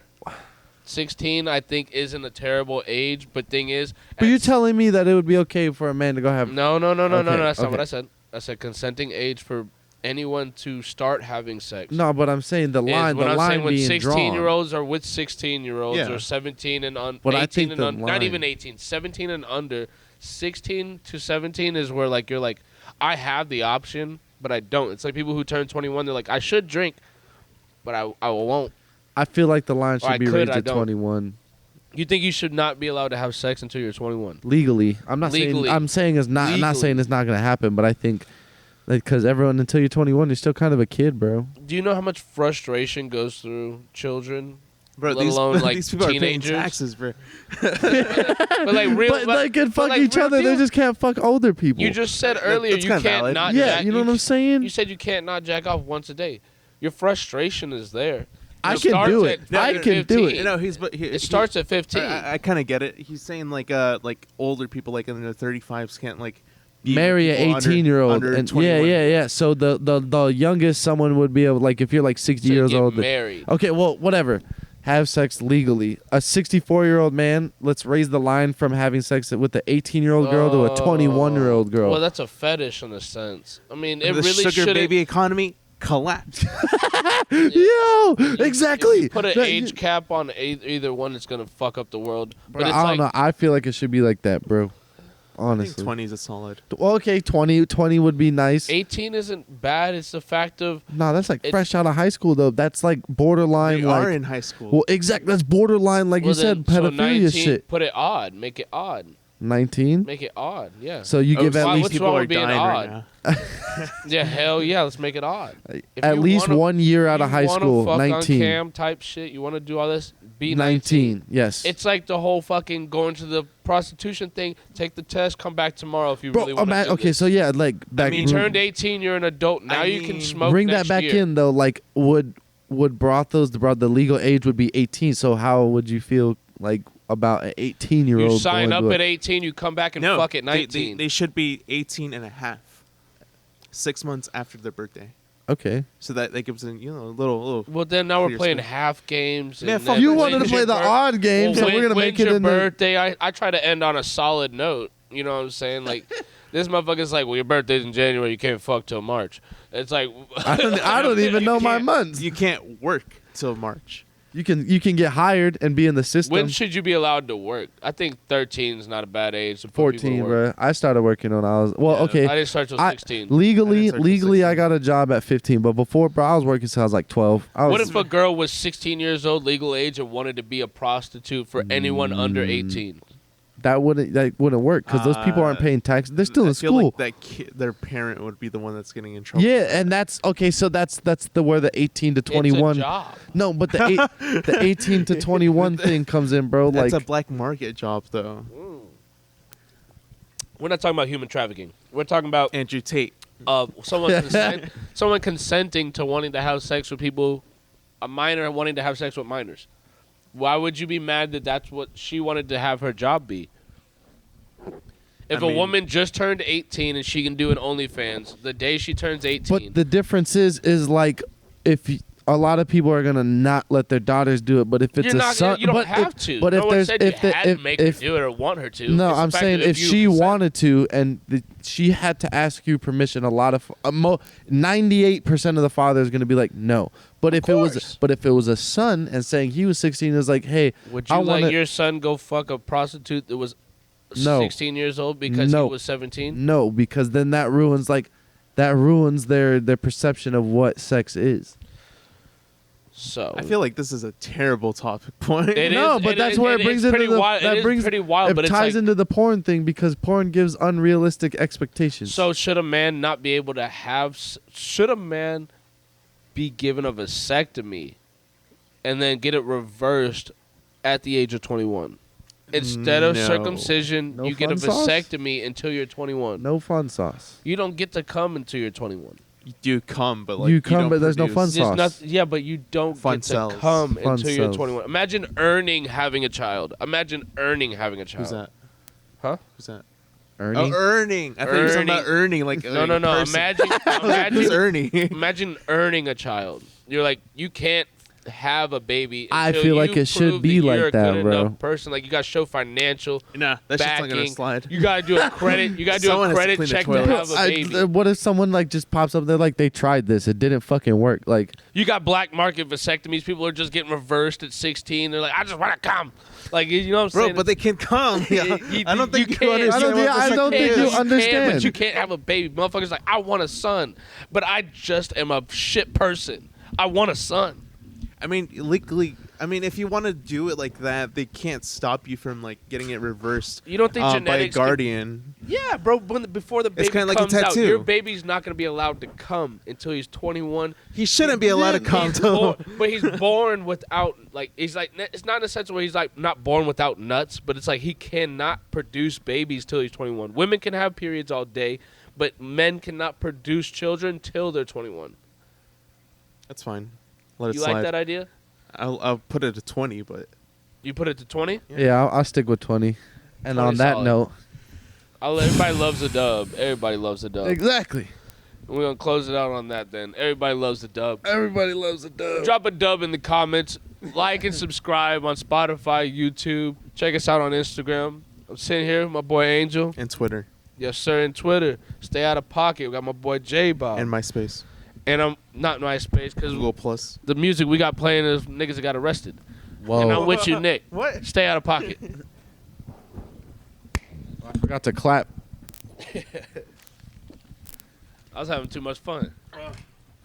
16, I think, isn't a terrible age, but thing is, But you're at telling me that it would be okay for a man to go have. No, Okay, that's not what okay. I said. I said consenting age for anyone to start having sex. No, but I'm saying the Is line, when the I'm line saying when being 16-year-olds are with 16-year-olds Yeah. or 17 and But 18 I think and the not line- even 18, 17 and under. 16 to 17 is where like you're like, I have the option, but I don't. It's like people who turn 21, they're like, I should drink, but I won't. I feel like the line Or I should be could, raised I to don't. 21 You think you should not be allowed to have sex until you're 21? legally. I'm not Legally. saying. I'm saying it's not. I'm not Legally. saying it's not gonna happen, but I think, because everyone until you're 21, you're still kind of a kid, bro. Do you know how much frustration goes through children? Bro, Let these, alone, like, these people teenagers. are paying taxes, bro. But like real, But they can fuck like, each real other. They deal. just can't fuck older people. You just said earlier that's you kinda can't valid. not. yeah, jack, you know what I'm saying. You said you can't not jack off once a day. Your frustration is there. I It can starts do at it. fucking I can do 15. it. No, It starts at 15. I kind of get it. He's saying like older people like in their 35s can't like be Marry with an people 18-year-old, under and 21. yeah. So the youngest someone would be able, like, if you're like 60 to years get old. married. Okay, well, whatever. Have sex legally. A 64-year-old man. Let's raise the line from having sex with an 18-year-old girl to a 21-year-old girl. Well, that's a fetish in a sense. I mean, it the really sugar shouldn't. baby economy collapsed. Yo, exactly. If you put an That- age cap on either one, it's gonna fuck up the world. Bro, But it's I like don't know. I feel like it should be like that, bro. I think Honestly. 20 is a solid. Well, okay, 20 would be nice. 18 isn't bad. It's the fact of No, that's like It's- fresh out of high school, though. That's like borderline. We like, are in high school. well, exactly. That's borderline, like you well, said, then, so pedophilia 19, shit. Put it odd. Make it odd. 19. Make it odd. Yeah. So you give at why- least what's people wrong are with being dying odd? right now. Yeah, hell yeah. Let's make it odd. If at you least wanna- 1 year out of you high wanna school. fuck 19. On cam type shit. You want to do all this? Be 19. Yes. It's like the whole fucking going to the prostitution thing. Take the test. Come back tomorrow if you Bro, really want to. okay, so yeah, like back. mean, You turned 18. You're an adult. Now you can mean, smoke. bring that next back year. in though. Like, would brothels the legal age would be 18? So how would you feel like about an 18-year-old? You sign going up to at 18. You come back and No, fuck at they- 19. They should be 18 and a half. 6 months after their birthday. Okay. So that gives them, a little. well, then now we're Clear playing space. half games. Man, and fuck then You When's wanted to when's play your the odd game, Well, so we're gonna make when's it your in the. birthday? I try to end on a solid note. You know what I'm saying? Like, this motherfucker's like, well, your birthday's in January. You can't fuck till March. It's like, I don't even know my can't- months. You can't work till March. You can get hired and be in the system. when should you be allowed to work? I think 13 is not a bad age to put people 14, to work. bro. I started working when I was Yeah, okay. I didn't start till I- 16. I Legally, didn't start till legally, I 16. got a job at 15, but before, bro, I was working since I was like 12. I was, What if a girl was 16 years old, legal age, and wanted to be a prostitute for anyone under 18? that wouldn't work because those people aren't paying taxes. They're still I in feel school. like that their parent would be the one that's getting in trouble. Yeah, and that's okay. So that's the where the 18 to 21. It's a job. No, but the 18 to 21 thing comes in, bro. That's Like a black market job, though. We're not talking about human trafficking. We're talking about Andrew Tate. someone consenting to wanting to have sex with people, a minor wanting to have sex with minors. Why would you be mad that that's what she wanted to have her job be? If I a mean- woman just turned 18 and she can do an OnlyFans, the day she turns 18, But the difference is like if a lot of people are gonna not let their daughters do it, but if it's you're a not. son, You don't but have if, to. But no if one there's said if you the, had if, to make if her do it or want her to. no, It's the I'm fact saying that if you she consent. wanted to and she had to ask you permission, a lot of 98% of the father is gonna be like no. But if course. it was a son and saying he was 16, is like hey, Would I you let wanna- your son go fuck a prostitute that was No. 16 years old because No. he was 17? no, because then that ruins their perception of what sex is. So I feel like this is a terrible topic point. It No, is- but that's where it brings it's into pretty the wild. that It is brings pretty wild, it but it's ties like, into the porn thing because porn gives unrealistic expectations. so should a man not be able to have? Should a man be given a vasectomy and then get it reversed at the age of 21? Instead of No. circumcision, No you get a fun sauce? vasectomy until you're 21. no fun sauce. You don't get to come until you're 21. You do come, but like You come, don't but there's no produce- fun There's sauce. nothing, yeah, but you don't Fun get to cells. come Fun until you're cells. 21. Imagine earning having a child. Imagine earning having a child. Who's that? Huh? Who's that? Ernie? Oh, earning. I thought you were talking about earning. Like No, like no, a no. person. Imagine, Who's imagine, Ernie? imagine earning a child. You're like, you can't have a baby. I until feel like you it should prove be that like you're a that, good bro. enough person. Like you got to show financial Nah, that's just not gonna backing. slide. You got to do a credit. You got to do Someone a has to credit clean the check to toilet. have a baby. What if someone like just pops up? They're like, they tried this, it didn't fucking work. Like, You got black market vasectomies. People are just getting reversed at 16. They're like, I just want to come. Like, you know what I'm Bro, saying? but they can come. Yeah. I don't think you, can't. understand. I don't think you You can, understand. but you can't have a baby. Motherfuckers like, I want a son, but I just am a shit person. I want a son. I mean, legally. I mean, if you want to do it like that, they can't stop you from like getting it reversed You don't think by a genetics? can- guardian. Yeah, bro. Before the baby kinda like a comes out, tattoo. your baby's not gonna be allowed to come until he's 21. He shouldn't be allowed to come He's till. born- but he's born without like he's like it's not in a sense where he's like not born without nuts, but it's like he cannot produce babies till he's 21. Women can have periods all day, but men cannot produce children till they're 21. That's fine. Let it You slide. like that idea? I'll put it to 20, but You put it to 20? yeah, I'll stick with 20. And 20 on that solid. note, Everybody loves a dub. Everybody loves a dub. exactly. We're gonna close it out on that then. Everybody loves a dub. Everybody loves a dub. Drop a dub in the comments. Like and subscribe on Spotify, YouTube. Check us out on Instagram. I'm sitting here with my boy Angel. and Twitter Yes, sir. And Twitter. Stay out of pocket. We got my boy J Bob. and MySpace, And I'm not MySpace because Google Plus. the music we got playing is niggas that got arrested. Whoa. And I'm with you, Nick. What? Stay out of pocket. I forgot to clap. I was having too much fun.